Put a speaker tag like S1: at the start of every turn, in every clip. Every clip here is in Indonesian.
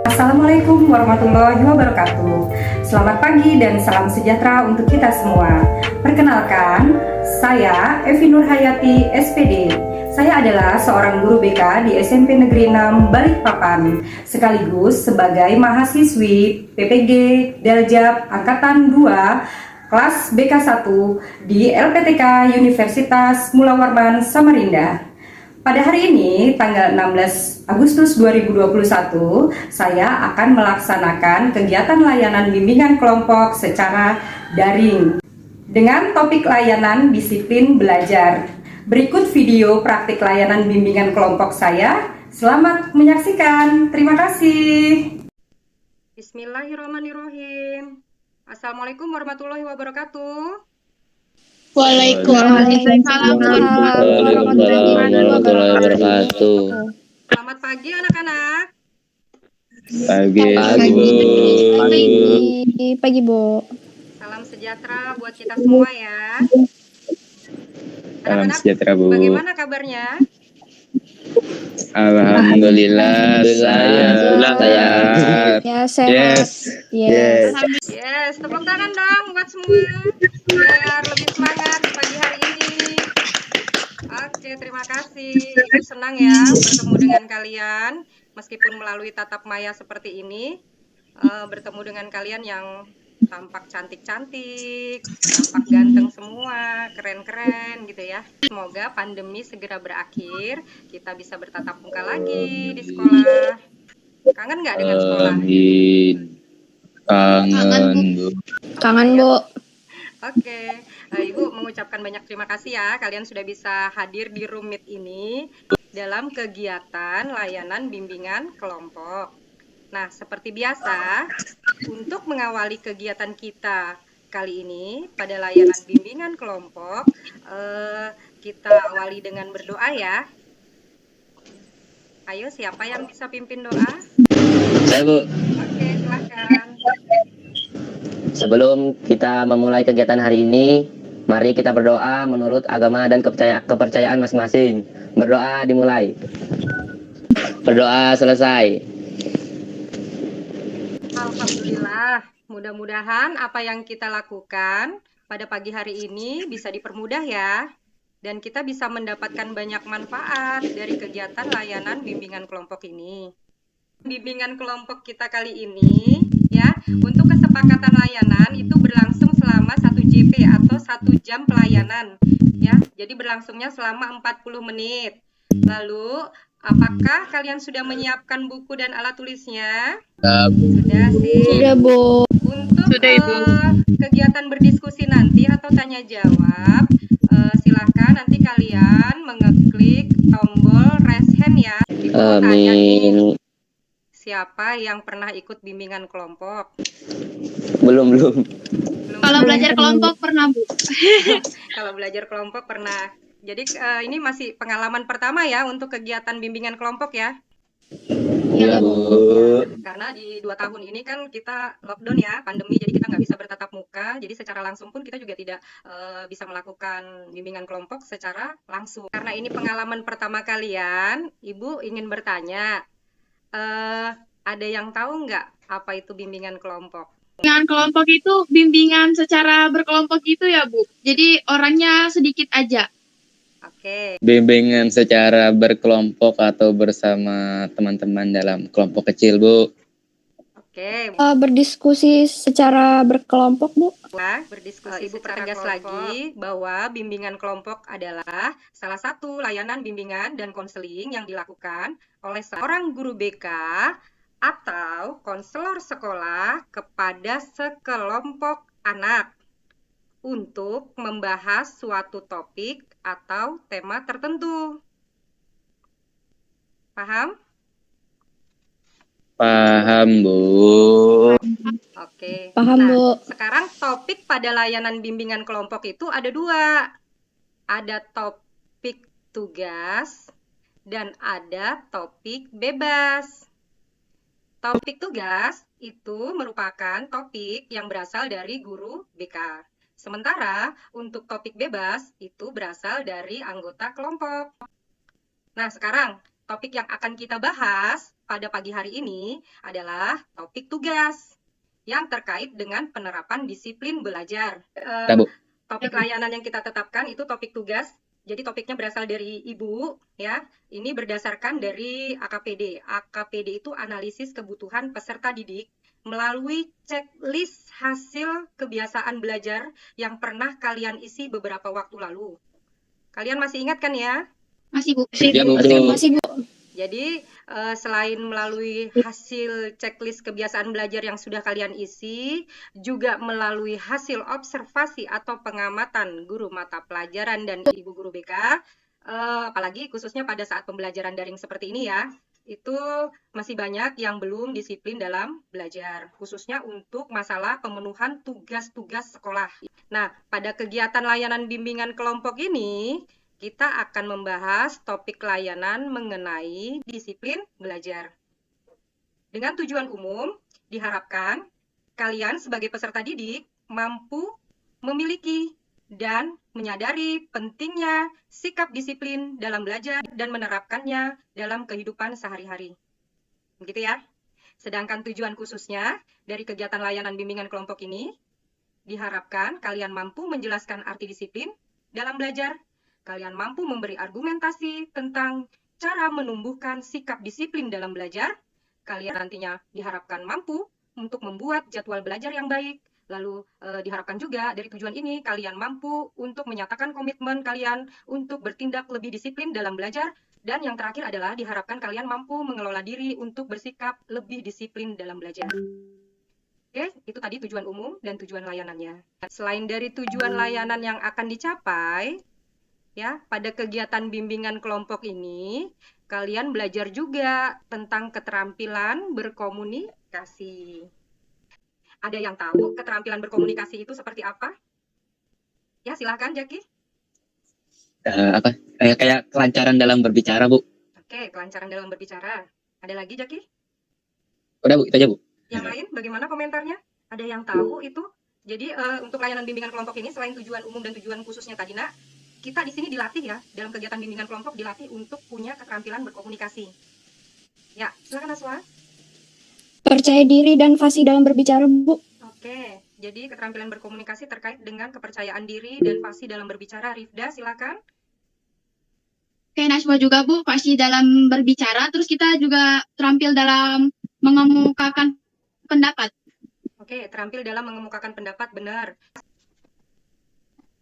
S1: Assalamualaikum warahmatullahi wabarakatuh. Selamat pagi dan salam sejahtera untuk kita semua. Perkenalkan, saya Evi Nurhayati, SPD. Saya adalah seorang guru BK di SMP Negeri 6 Balikpapan, sekaligus sebagai mahasiswi PPG Daljab Angkatan 2 kelas BK1 di LPTK Universitas Mula Warman Samarinda. Pada hari ini, tanggal 16 Agustus 2021, saya akan melaksanakan kegiatan layanan bimbingan kelompok secara daring dengan topik layanan disiplin belajar. Berikut video praktik layanan bimbingan kelompok saya. Selamat menyaksikan. Terima kasih. Bismillahirrahmanirrahim. Assalamualaikum warahmatullahi wabarakatuh.
S2: Waalaikumsalam warahmatullahi wabarakatuh.
S1: Selamat pagi anak-anak.
S2: Pagi, Bu.
S1: Salam sejahtera buat kita semua ya.
S3: Salam
S1: Anak-anak,
S3: sejahtera, Bu.
S1: bagaimana kabarnya?
S3: Alhamdulillah, saya
S2: Ya, sehat.
S3: Yes.
S1: Yes, tepuk tangan dong buat semua biar lebih semangat di pagi hari ini. Oke, terima kasih. Ibu senang ya bertemu dengan kalian meskipun melalui tatap maya seperti ini. Bertemu dengan kalian yang tampak cantik-cantik, tampak ganteng semua, keren-keren gitu ya. Semoga pandemi segera berakhir, kita bisa bertatap muka lagi di sekolah. Kangen nggak dengan sekolah?
S3: Amin. Kangen, Bu.
S2: Kangen, Bu.
S1: Oke, Ibu mengucapkan banyak terima kasih ya, kalian sudah bisa hadir di Room Meet ini dalam kegiatan layanan bimbingan kelompok. Nah, seperti biasa, untuk mengawali kegiatan kita kali ini pada layanan bimbingan kelompok, kita awali dengan berdoa ya. Ayo, siapa yang bisa pimpin doa?
S4: Saya, Bu.
S1: Oke, silakan.
S4: Sebelum kita memulai kegiatan hari ini, mari kita berdoa menurut agama dan kepercayaan masing-masing. Berdoa dimulai. Berdoa selesai.
S1: Alhamdulillah, mudah-mudahan apa yang kita lakukan pada pagi hari ini bisa dipermudah ya. Dan kita bisa mendapatkan banyak manfaat dari kegiatan layanan bimbingan kelompok ini. Bimbingan kelompok kita kali ini ya, untuk kesepakatan layanan itu berlangsung selama 1 JP atau 1 jam pelayanan ya. Jadi berlangsungnya selama 40 menit. Lalu apakah kalian sudah menyiapkan buku dan alat tulisnya? Sudah sih.
S2: Sudah, Bu.
S1: Untuk kegiatan berdiskusi nanti atau tanya jawab, silahkan nanti kalian mengeklik tombol raise hand ya. Ibu mau tanya nih, siapa yang pernah ikut bimbingan kelompok?
S4: Belum.
S2: Kalau belajar kelompok pernah, Bu.
S1: Kalau belajar kelompok pernah. Jadi ini masih pengalaman pertama ya untuk kegiatan bimbingan kelompok ya.
S4: Iya, Bu.
S1: Karena di 2 tahun ini kan kita lockdown ya, pandemi, jadi kita nggak bisa bertatap muka. Jadi secara langsung pun kita juga tidak bisa melakukan bimbingan kelompok secara langsung. Karena ini pengalaman pertama kalian, Ibu ingin bertanya, ada yang tahu nggak apa itu bimbingan kelompok?
S5: Bimbingan kelompok itu bimbingan secara berkelompok gitu ya, Bu. Jadi orangnya sedikit aja.
S1: Oke.
S3: Bimbingan secara berkelompok atau bersama teman-teman dalam kelompok kecil, Bu.
S1: Oke.
S2: Berdiskusi secara berkelompok, Bu.
S1: Berdiskusi Ibu pertegas lagi bahwa bimbingan kelompok adalah salah satu layanan bimbingan dan konseling yang dilakukan oleh seorang guru BK atau konselor sekolah kepada sekelompok anak untuk membahas suatu topik atau tema tertentu. Paham?
S3: Paham, Bu.
S1: Oke.
S2: Paham,
S1: Nah,
S2: Bu.
S1: sekarang topik pada layanan bimbingan kelompok itu ada 2. Ada topik tugas dan ada topik bebas. Topik tugas itu merupakan topik yang berasal dari guru BK. Sementara untuk topik bebas itu berasal dari anggota kelompok. Nah, sekarang topik yang akan kita bahas pada pagi hari ini adalah topik tugas yang terkait dengan penerapan disiplin belajar.
S3: Ya, Bu.
S1: Topik layanan yang kita tetapkan itu topik tugas. Jadi topiknya berasal dari Ibu, ya. Ini berdasarkan dari AKPD. AKPD itu analisis kebutuhan peserta didik melalui checklist hasil kebiasaan belajar yang pernah kalian isi beberapa waktu lalu. Kalian masih ingat kan ya?
S5: Masih Bu.
S3: Ya, Bu.
S2: Masih Bu.
S1: Jadi selain melalui hasil checklist kebiasaan belajar yang sudah kalian isi, juga melalui hasil observasi atau pengamatan guru mata pelajaran dan ibu guru BK, apalagi khususnya pada saat pembelajaran daring seperti ini ya, itu masih banyak yang belum disiplin dalam belajar, khususnya untuk masalah pemenuhan tugas-tugas sekolah. Nah, pada kegiatan layanan bimbingan kelompok ini, kita akan membahas topik layanan mengenai disiplin belajar. Dengan tujuan umum, diharapkan kalian sebagai peserta didik mampu memiliki dan menyadari pentingnya sikap disiplin dalam belajar dan menerapkannya dalam kehidupan sehari-hari. Begitu ya. Sedangkan tujuan khususnya dari kegiatan layanan bimbingan kelompok ini, diharapkan kalian mampu menjelaskan arti disiplin dalam belajar. Kalian mampu memberi argumentasi tentang cara menumbuhkan sikap disiplin dalam belajar. Kalian nantinya diharapkan mampu untuk membuat jadwal belajar yang baik. Lalu diharapkan juga dari tujuan ini kalian mampu untuk menyatakan komitmen kalian untuk bertindak lebih disiplin dalam belajar. Dan yang terakhir adalah diharapkan kalian mampu mengelola diri untuk bersikap lebih disiplin dalam belajar. Oke, itu tadi tujuan umum dan tujuan layanannya. Selain dari tujuan layanan yang akan dicapai, ya, pada kegiatan bimbingan kelompok ini, kalian belajar juga tentang keterampilan berkomunikasi. Ada yang tahu keterampilan berkomunikasi itu seperti apa? Ya, silahkan Jaki.
S3: Kayak kelancaran dalam berbicara, Bu.
S1: Oke, kelancaran dalam berbicara. Ada lagi Jaki?
S3: Udah, Bu, itu aja, Bu.
S1: Yang lain bagaimana komentarnya? Ada yang tahu itu? Jadi untuk layanan bimbingan kelompok ini selain tujuan umum dan tujuan khususnya tadi, Nak, kita di sini dilatih ya, dalam kegiatan bimbingan kelompok dilatih untuk punya keterampilan berkomunikasi. Ya, silakan Aswa.
S2: Percaya diri dan fasih dalam berbicara, Bu.
S1: Oke, jadi keterampilan berkomunikasi terkait dengan kepercayaan diri dan fasih dalam berbicara. Rifda, silakan.
S5: Oke, Najwa juga Bu, fasih dalam berbicara, terus kita juga terampil dalam mengemukakan pendapat.
S1: Oke, terampil dalam mengemukakan pendapat, benar.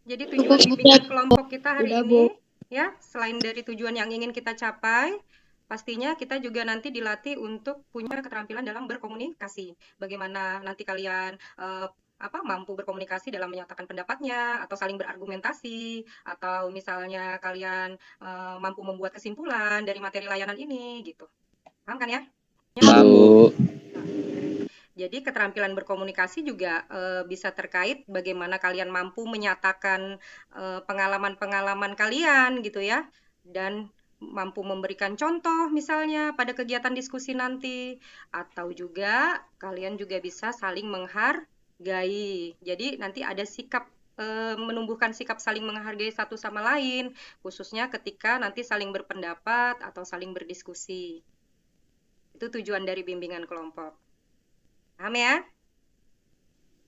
S1: Jadi tujuan bimbingan kelompok kita hari ini, ya, selain dari tujuan yang ingin kita capai, pastinya kita juga nanti dilatih untuk punya keterampilan dalam berkomunikasi. Bagaimana nanti kalian mampu berkomunikasi dalam menyatakan pendapatnya, atau saling berargumentasi, atau misalnya kalian mampu membuat kesimpulan dari materi layanan ini, gitu. Paham kan ya?
S3: Paham, Bu.
S1: Jadi keterampilan berkomunikasi juga bisa terkait bagaimana kalian mampu menyatakan pengalaman-pengalaman kalian gitu ya, dan mampu memberikan contoh misalnya pada kegiatan diskusi nanti, atau juga kalian juga bisa saling menghargai. Jadi nanti ada sikap menumbuhkan sikap saling menghargai satu sama lain, khususnya ketika nanti saling berpendapat atau saling berdiskusi. Itu tujuan dari bimbingan kelompok. Paham ya?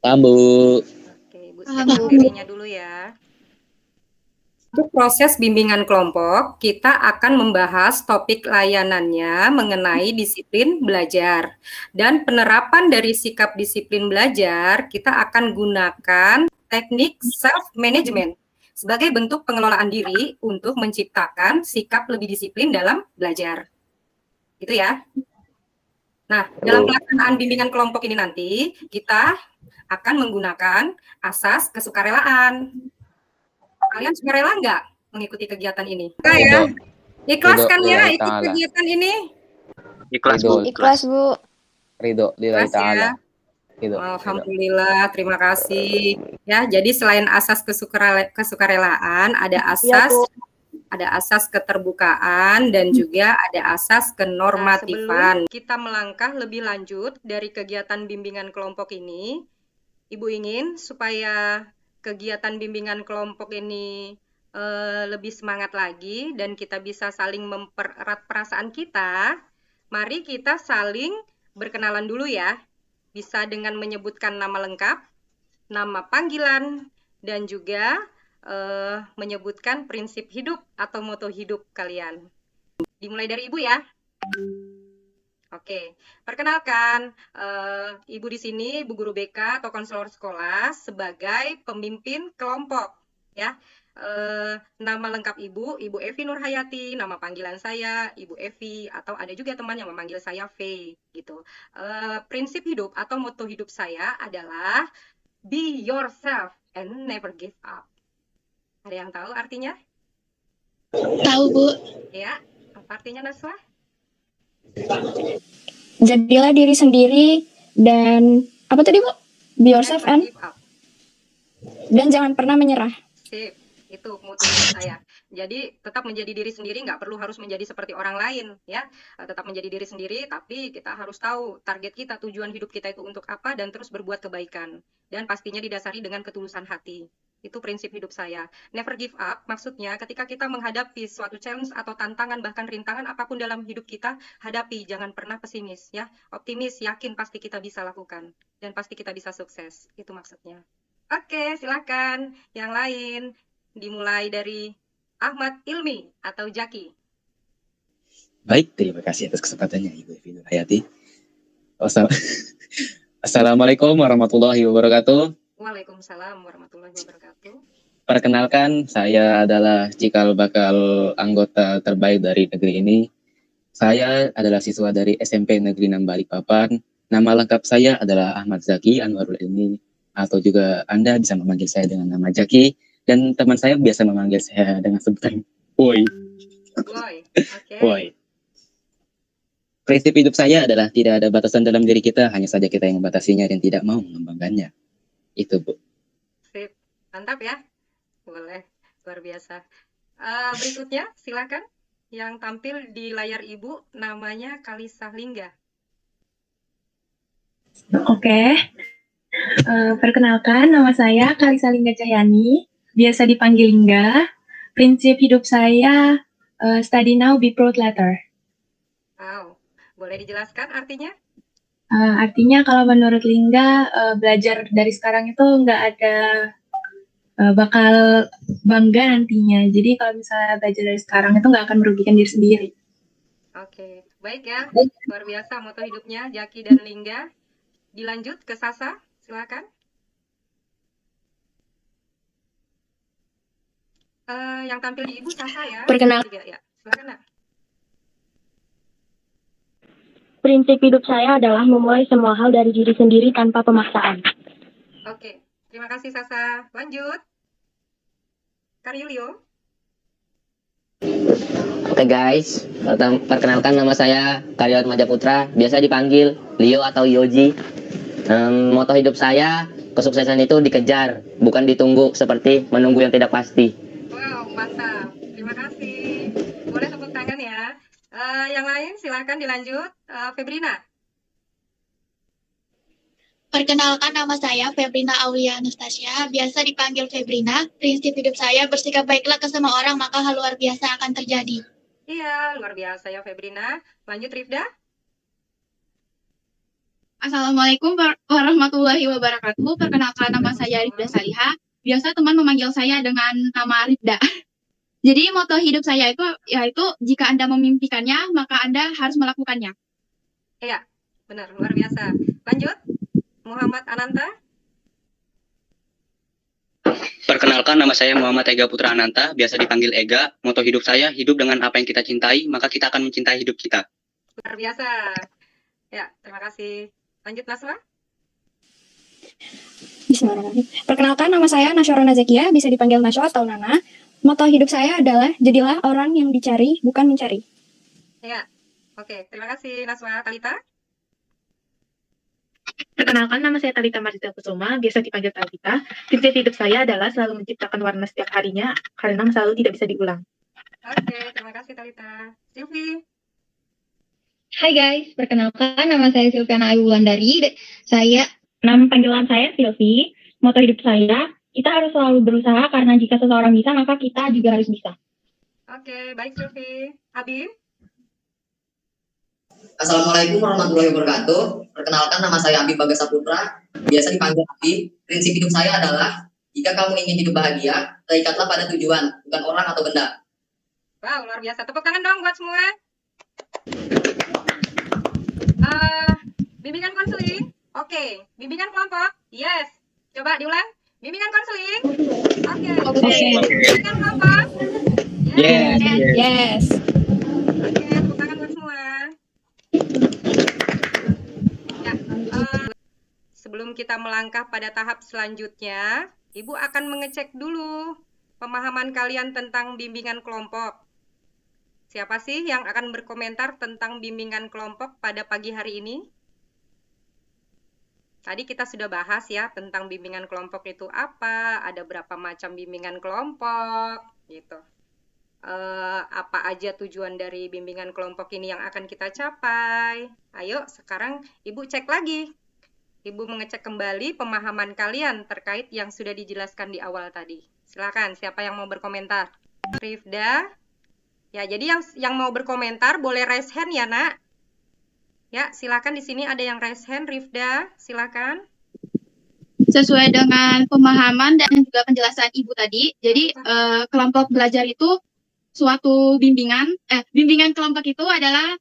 S3: Paham, Bu.
S1: Oke, Ibu siapkan materinya dulu ya. Untuk proses bimbingan kelompok, kita akan membahas topik layanannya mengenai disiplin belajar. Dan penerapan dari sikap disiplin belajar, kita akan gunakan teknik self-management sebagai bentuk pengelolaan diri untuk menciptakan sikap lebih disiplin dalam belajar. Gitu ya. Nah, dalam pelaksanaan bimbingan kelompok ini nanti, kita akan menggunakan asas kesukarelaan. Kalian sukarela nggak mengikuti kegiatan ini? Enggak ya? Ikhlas kan ya ikut kegiatan ini?
S3: Ikhlas, Bu.
S2: Ikhlas, Bu.
S3: Ridho lillahi ta'ala. Ridho.
S1: Alhamdulillah, terima kasih. Ya, jadi selain asas kesukarelaan, ada asas keterbukaan dan juga ada asas kenormatifan. Sebelum kita melangkah lebih lanjut dari kegiatan bimbingan kelompok ini, Ibu ingin supaya kegiatan bimbingan kelompok ini lebih semangat lagi dan kita bisa saling mempererat perasaan kita, mari kita saling berkenalan dulu ya. Bisa dengan menyebutkan nama lengkap, nama panggilan, dan juga menyebutkan prinsip hidup atau moto hidup kalian. Dimulai dari Ibu ya. Oke, perkenalkan, Ibu di sini, Bu Guru BK atau konselor sekolah sebagai pemimpin kelompok, ya. Nama lengkap Ibu, Ibu Evi Nurhayati, nama panggilan saya Ibu Evi, atau ada juga teman yang memanggil saya V, gitu. Prinsip hidup atau moto hidup saya adalah be yourself and never give up. Ada yang tahu artinya?
S2: Tahu, Bu.
S1: Ya, apa artinya Naswa?
S2: Jadilah diri sendiri dan apa tadi, Bu? Be yourself
S1: Never
S2: and
S1: give up.
S2: dan jangan pernah menyerah.
S1: Sip, itu moto hidup saya. Jadi tetap menjadi diri sendiri, nggak perlu harus menjadi seperti orang lain, ya. Tetap menjadi diri sendiri, tapi kita harus tahu target kita, tujuan hidup kita itu untuk apa, dan terus berbuat kebaikan. Dan pastinya didasari dengan ketulusan hati. Itu prinsip hidup saya. Never give up, maksudnya ketika kita menghadapi suatu challenge atau tantangan, bahkan rintangan apapun dalam hidup kita, hadapi, jangan pernah pesimis, ya. Optimis, yakin pasti kita bisa lakukan. Dan pasti kita bisa sukses, itu maksudnya. Oke, silakan. Yang lain, dimulai dari Ahmad Ilmi atau Jaki.
S3: Baik, terima kasih atas kesempatannya Ibu Evi Nurhayati. Assalamualaikum warahmatullahi wabarakatuh.
S1: Waalaikumsalam warahmatullahi wabarakatuh.
S3: Perkenalkan, saya adalah cikal bakal anggota terbaik dari negeri ini. Saya adalah siswa dari SMP Negeri 6 Balikpapan. Nama lengkap saya adalah Ahmad Zaki Anwarul Ilmi, atau juga Anda bisa memanggil saya dengan nama Jaki, dan teman saya biasa memanggil saya dengan sebutan Boy.
S1: Boy, oke.
S3: Boy. Prinsip hidup saya adalah tidak ada batasan dalam diri kita, hanya saja kita yang membatasinya dan tidak mau mengembangkannya. Itu, Bu.
S1: Sip, mantap ya. Boleh, luar biasa. Berikutnya, silakan. Yang tampil di layar Ibu namanya Kalisa Lingga.
S6: Oke. Perkenalkan, nama saya Kalisa Lingga Cahyani, biasa dipanggil Lingga. Prinsip hidup saya, study now, be proud later.
S1: Wow, boleh dijelaskan artinya?
S6: Artinya kalau menurut Lingga, belajar dari sekarang itu nggak ada bakal bangga nantinya. Jadi kalau misalnya belajar dari sekarang itu nggak akan merugikan diri sendiri.
S1: Oke, baik ya. Luar biasa moto hidupnya Jaki dan Lingga. Dilanjut ke Sasa, silakan. Yang tampil di Ibu Sasa ya.
S2: Perkenalkan.
S1: Ya, silakan Nak.
S2: Prinsip hidup saya adalah memulai semua hal dari diri sendiri tanpa pemaksaan.
S1: Oke, terima kasih Sasa. Lanjut. Karyulio.
S4: Oke guys, perkenalkan nama saya Karyawan Majaputra, biasa dipanggil Leo atau Yoji. Moto hidup saya, kesuksesan itu dikejar, bukan ditunggu seperti menunggu yang tidak pasti.
S1: Wow, mantap. Terima kasih. Boleh tepuk tangan ya. Yang lain silakan dilanjut. Febrina.
S5: Perkenalkan, nama saya Febrina Aulia Anastasia, biasa dipanggil Febrina. Prinsip hidup saya, bersikap baiklah ke semua orang, maka hal luar biasa akan terjadi.
S1: Iya, luar biasa ya Febrina. Lanjut Rifda.
S5: Assalamualaikum warahmatullahi wabarakatuh. Perkenalkan, nama saya Rifda Saliha. Biasa teman memanggil saya dengan nama Rifda. Jadi moto hidup saya itu yaitu jika Anda memimpikannya, maka Anda harus melakukannya.
S1: Iya, benar, luar biasa. Lanjut. Muhammad Ananta.
S7: Perkenalkan, nama saya Muhammad Ega Putra Ananta, biasa dipanggil Ega. Moto hidup saya, hidup dengan apa yang kita cintai, maka kita akan mencintai hidup kita.
S1: Luar biasa. Ya, terima kasih. Lanjut Naswa.
S2: Bismillahirrahmanirrahim. Perkenalkan, nama saya Nasyara Nazakia, bisa dipanggil Naswa atau Nana. Moto hidup saya adalah jadilah orang yang dicari, bukan mencari.
S1: Ya, oke. Terima kasih Naswa. Talita.
S8: Perkenalkan, nama saya Talita Marita Kusuma, biasa dipanggil Talita. Prinsip hidup saya adalah selalu menciptakan warna setiap harinya, karena selalu tidak bisa diulang.
S1: Oke, terima kasih Talita. Silvi.
S9: Hai guys, perkenalkan nama saya Silviana Ayu Wulandari. Nama panggilan saya Silvi. Moto hidup saya, Kita harus selalu berusaha karena jika seseorang bisa, maka kita juga harus bisa.
S1: Oke, baik Silvi. Habib?
S10: Assalamualaikum warahmatullahi wabarakatuh. Perkenalkan, nama saya Habib Bagas Saputra, biasa dipanggil Habib. Prinsip hidup saya adalah, jika kamu ingin hidup bahagia, terikatlah pada tujuan, bukan orang atau benda.
S1: Wow, luar biasa. Tepuk tangan dong buat semua. Bimbingan konseling? Oke. Bimbingan kelompok? Yes. Coba diulang. Bimbingan konseling? Oke. Bimbingan kelompok?
S3: Yes.
S2: Yes.
S1: Oke, tepuk tangan buat semua. Ya, sebelum kita melangkah pada tahap selanjutnya, Ibu akan mengecek dulu pemahaman kalian tentang bimbingan kelompok. Siapa sih yang akan berkomentar tentang bimbingan kelompok pada pagi hari ini? Tadi kita sudah bahas ya tentang bimbingan kelompok itu apa, ada berapa macam bimbingan kelompok, gitu. Apa aja tujuan dari bimbingan kelompok ini yang akan kita capai. Ayo, sekarang Ibu cek lagi. Ibu mengecek kembali pemahaman kalian terkait yang sudah dijelaskan di awal tadi. Silakan, siapa yang mau berkomentar? Rifda? Ya, jadi yang mau berkomentar boleh raise hand ya, Nak. Ya, silakan, di sini ada yang raise hand, Rifda, silakan.
S5: Sesuai dengan pemahaman dan juga penjelasan Ibu tadi, jadi kelompok belajar itu suatu bimbingan kelompok itu adalah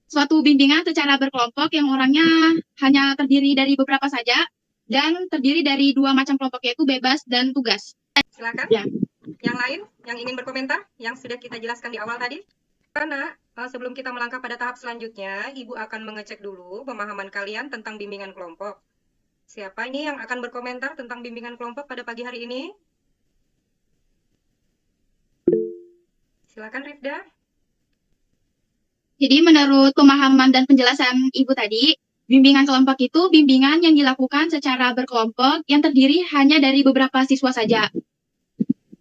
S5: suatu bimbingan secara berkelompok yang orangnya hanya terdiri dari beberapa saja dan terdiri dari dua macam kelompok, yaitu bebas dan tugas.
S1: Silakan.
S5: Ya.
S1: Yang lain yang ingin berkomentar yang sudah kita jelaskan di awal tadi? Karena sebelum kita melangkah pada tahap selanjutnya, Ibu akan mengecek dulu pemahaman kalian tentang bimbingan kelompok. Siapa ini yang akan berkomentar tentang bimbingan kelompok pada pagi hari ini? Silakan, Rifda.
S5: Jadi menurut pemahaman dan penjelasan Ibu tadi, bimbingan kelompok itu bimbingan yang dilakukan secara berkelompok yang terdiri hanya dari beberapa siswa saja.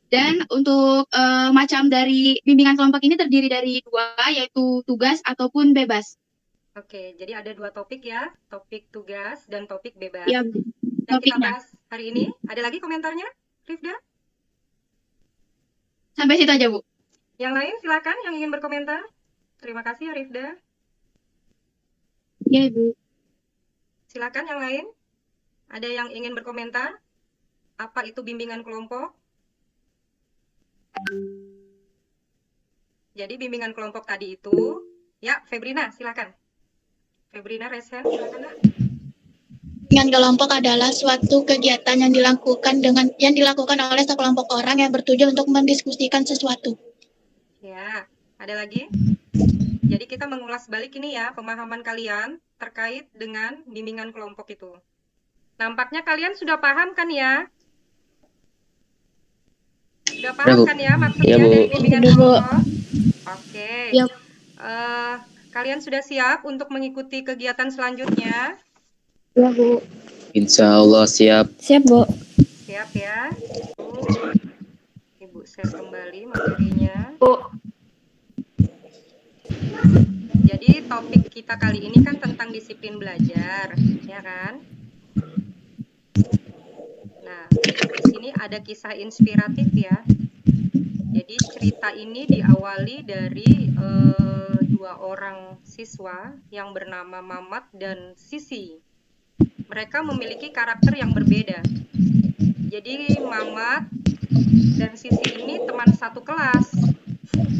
S5: Dan untuk macam dari bimbingan kelompok ini terdiri dari dua, yaitu tugas ataupun bebas.
S1: Oke, jadi ada dua topik ya, topik tugas dan topik bebas.
S5: Ya,
S1: yang kita bahas hari ini. Ada lagi komentarnya, Rifda?
S5: Sampai situ aja, Bu.
S1: Yang lain silakan yang ingin berkomentar. Terima kasih, Rifda.
S5: Ya, Ibu.
S1: Silakan yang lain. Ada yang ingin berkomentar? Apa itu bimbingan kelompok? Jadi bimbingan kelompok tadi itu, ya Febrina silakan. Febrina Resen, silakan Nak.
S11: Bimbingan kelompok adalah suatu kegiatan yang dilakukan oleh sekelompok orang yang bertujuan untuk mendiskusikan sesuatu.
S1: Ya, ada lagi? Jadi kita mengulas balik ini ya pemahaman kalian terkait dengan bimbingan kelompok itu. Nampaknya kalian sudah paham kan ya? Sudah paham kan ya maksudnya dari bimbingan kelompok? Oke.
S11: Ya.
S1: Kalian sudah siap untuk mengikuti kegiatan selanjutnya?
S11: Ya, Bu.
S3: Insya Allah siap.
S2: Siap, Bu.
S1: Siap ya. Ibu share kembali materinya.
S9: Bu.
S1: Jadi topik kita kali ini kan tentang disiplin belajar, ya kan? Nah, di sini ada kisah inspiratif ya. Jadi cerita ini diawali dari dua orang siswa yang bernama Mamat dan Sisi. Mereka memiliki karakter yang berbeda. Jadi Mamat dan Sisi ini teman satu kelas,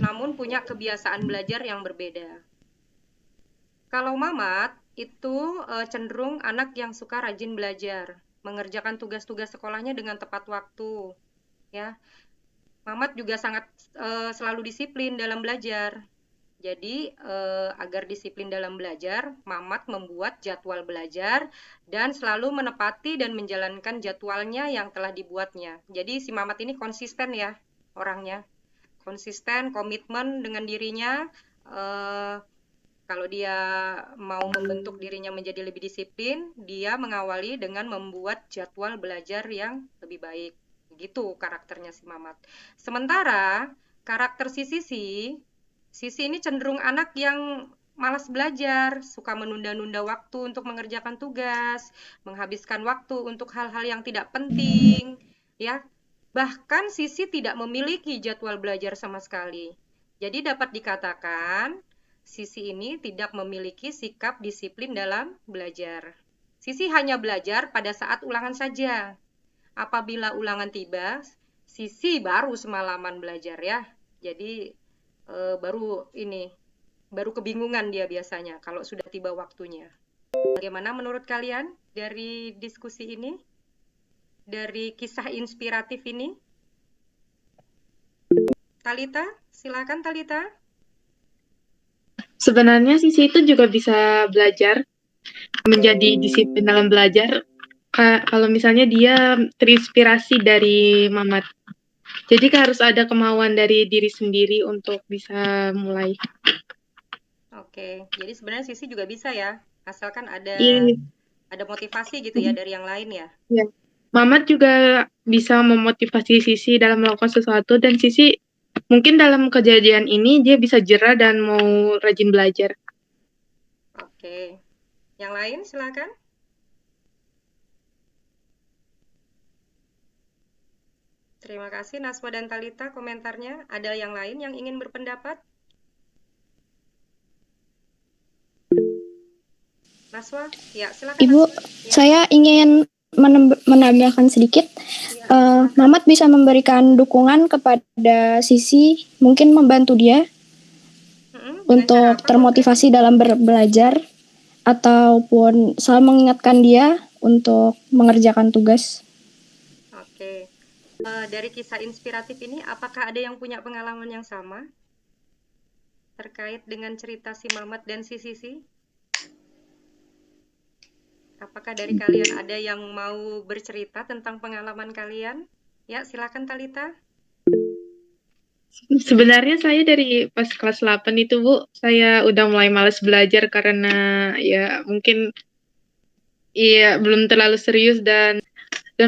S1: namun punya kebiasaan belajar yang berbeda. Kalau Mamat itu cenderung anak yang suka rajin belajar, mengerjakan tugas-tugas sekolahnya dengan tepat waktu, ya. Mamat juga sangat selalu disiplin dalam belajar. Jadi agar disiplin dalam belajar, Mamat membuat jadwal belajar dan selalu menepati dan menjalankan jadwalnya yang telah dibuatnya. Jadi si Mamat ini konsisten ya orangnya, konsisten, komitmen dengan dirinya. Kalau dia mau membentuk dirinya menjadi lebih disiplin, dia mengawali dengan membuat jadwal belajar yang lebih baik. Gitu karakternya si Mamat. Sementara karakter si Sisi ini cenderung anak yang malas belajar, suka menunda-nunda waktu untuk mengerjakan tugas, menghabiskan waktu untuk hal-hal yang tidak penting, ya. Bahkan Sisi tidak memiliki jadwal belajar sama sekali. Jadi dapat dikatakan Sisi ini tidak memiliki sikap disiplin dalam belajar. Sisi hanya belajar pada saat ulangan saja. Apabila ulangan tiba, Sisi baru semalaman belajar ya. Jadi baru kebingungan dia biasanya kalau sudah tiba waktunya. Bagaimana menurut kalian dari diskusi ini? Dari kisah inspiratif ini? Talita, silakan Talita.
S6: Sebenarnya Sisi itu juga bisa belajar, menjadi disiplin dalam belajar, kalau misalnya dia terinspirasi dari Mamat. Jadi harus ada kemauan dari diri sendiri untuk bisa mulai.
S1: Oke, jadi sebenarnya Sisi juga bisa ya, asalkan ada
S6: Iya.
S1: motivasi gitu ya dari yang lain ya.
S6: Ya. Mamat juga bisa memotivasi Sisi dalam melakukan sesuatu, dan Sisi mungkin dalam kejadian ini dia bisa jera dan mau rajin belajar.
S1: Oke, yang lain silakan. Terima kasih Naswa dan Talita komentarnya. Ada yang lain yang ingin berpendapat? Naswa, ya silakan.
S2: Ibu,
S1: Ya.
S2: saya ingin menambahkan sedikit. Mamat bisa memberikan dukungan kepada Sisi, mungkin membantu dia untuk termotivasi dalam belajar, ataupun selalu mengingatkan dia untuk mengerjakan tugas.
S1: Oke. Dari kisah inspiratif ini, apakah ada yang punya pengalaman yang sama terkait dengan cerita si Mamat dan si Sisi? Apakah dari kalian ada yang mau bercerita tentang pengalaman kalian? Ya, silakan Talita.
S6: Sebenarnya saya dari pas kelas 8 itu, Bu, saya udah mulai malas belajar karena ya mungkin belum terlalu serius, dan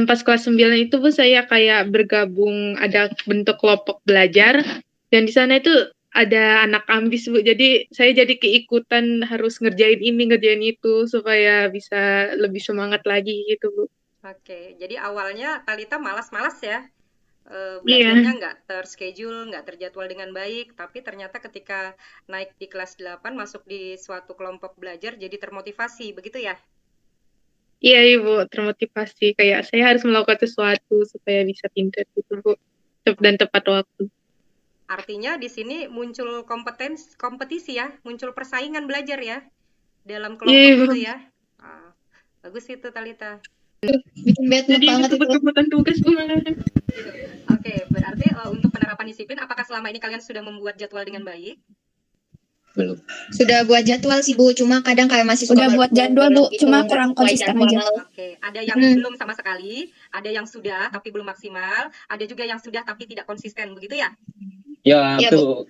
S6: pas kelas 9 itu, Bu, saya kayak bergabung, ada bentuk kelompok belajar, dan di sana itu ada anak ambis, Bu. Jadi saya jadi keikutan harus ngerjain ini, ngerjain itu supaya bisa lebih semangat lagi gitu, Bu.
S1: Oke, jadi awalnya Talita malas-malas ya. Belajarnya nggak terschedule, nggak terjadwal dengan baik, tapi ternyata ketika naik di kelas 8, masuk di suatu kelompok belajar, jadi termotivasi, begitu ya?
S6: Iya, Ibu, termotivasi. Kayak saya harus melakukan sesuatu supaya bisa pintar gitu, Bu. Dan tepat waktu.
S1: Artinya di sini muncul kompetisi ya, muncul persaingan belajar ya, dalam kelompok itu ya. Bagus itu Talita.
S11: Bikin bad mood banget itu.
S6: Kebutuhan tugas, Bu.
S1: Oke, berarti untuk penerapan disiplin, apakah selama ini kalian sudah membuat jadwal dengan baik?
S3: Belum.
S11: Sudah buat jadwal sih, Bu, cuma kadang kayak masih suka
S2: Udah buat jadwal, Bu, cuma kurang konsisten aja.
S1: Oke, ada yang belum sama sekali, ada yang sudah tapi belum maksimal, ada juga yang sudah tapi tidak konsisten, begitu ya?
S3: Ya, betul.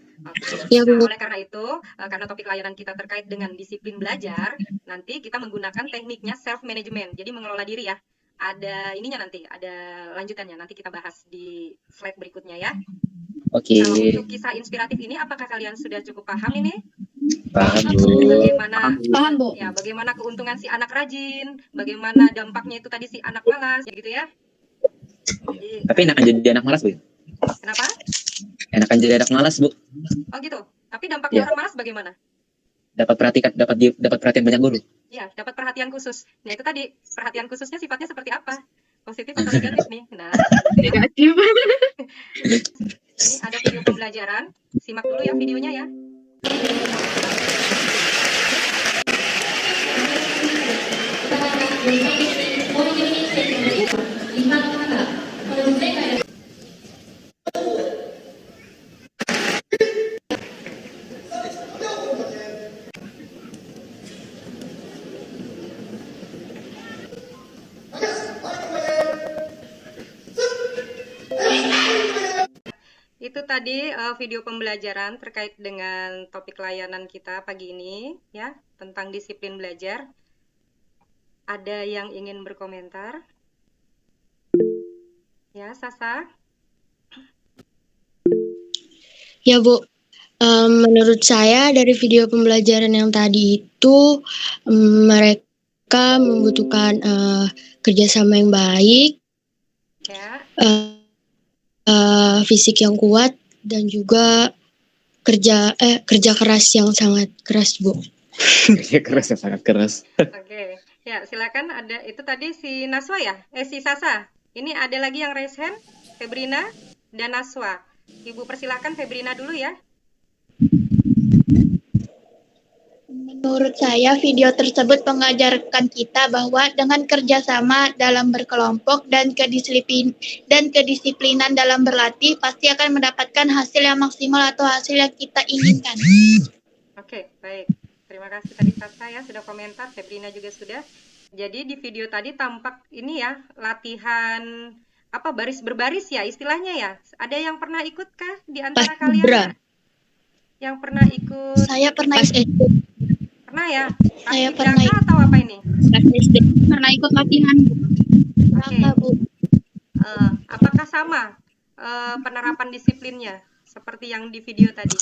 S11: Ya, Bu.
S1: Nah, oleh karena itu, karena topik layanan kita terkait dengan disiplin belajar, nanti kita menggunakan tekniknya self management, jadi mengelola diri ya. Ada ininya nanti, ada lanjutannya, nanti kita bahas di slide berikutnya ya.
S3: Oke.
S1: Nah, untuk kisah inspiratif ini, apakah kalian sudah cukup paham ini?
S3: Paham, Bu.
S2: Paham, Bu.
S1: Ya, bagaimana keuntungan si anak rajin, bagaimana dampaknya itu tadi si anak malas, gitu ya. Jadi,
S3: Tapi enakan jadi anak malas, Bu.
S1: kenapa?
S3: Enakan jadi anak malas, Bu.
S1: Oh gitu. Tapi dampaknya
S3: Ya.
S1: orang malas bagaimana?
S3: Dapat perhatian banyak guru.
S1: Ya, dapat perhatian khusus. Nah, itu tadi, perhatian khususnya sifatnya seperti apa? Positif atau negatif nih? Nah,
S6: negatif.
S1: Ini ada video pembelajaran. Simak dulu ya videonya ya. Itu tadi video pembelajaran terkait dengan topik layanan kita pagi ini ya, tentang disiplin belajar. Ada yang ingin berkomentar? Ya, Sasa.
S11: Ya, Bu. Menurut saya dari video pembelajaran yang tadi itu mereka membutuhkan kerjasama yang baik.
S1: Ya.
S11: fisik yang kuat dan juga kerja keras yang sangat keras, Bu.
S3: Kerja keras yang sangat keras.
S1: Oke, ya silakan. Ada itu tadi si Naswa ya, si Sasa. Ini ada lagi yang raise hand, Febrina dan Naswa. Ibu persilahkan Febrina dulu ya.
S11: Menurut saya, video tersebut mengajarkan kita bahwa dengan kerjasama dalam berkelompok dan kedisiplinan dalam berlatih, pasti akan mendapatkan hasil yang maksimal atau hasil yang kita inginkan.
S1: Oke, baik. Terima kasih tadi Sasa ya sudah komentar, Febrina juga sudah. Jadi di video tadi tampak ini ya, latihan apa baris berbaris ya istilahnya ya. Ada yang pernah ikut kah di antara kalian? Yang pernah ikut?
S11: Saya pernah ikut.
S1: Pernah ya?
S11: Saya pernah ikut.
S1: Atau apa ini?
S5: Pernah ikut latihan.
S1: Oke. Apakah sama penerapan disiplinnya seperti yang di video tadi?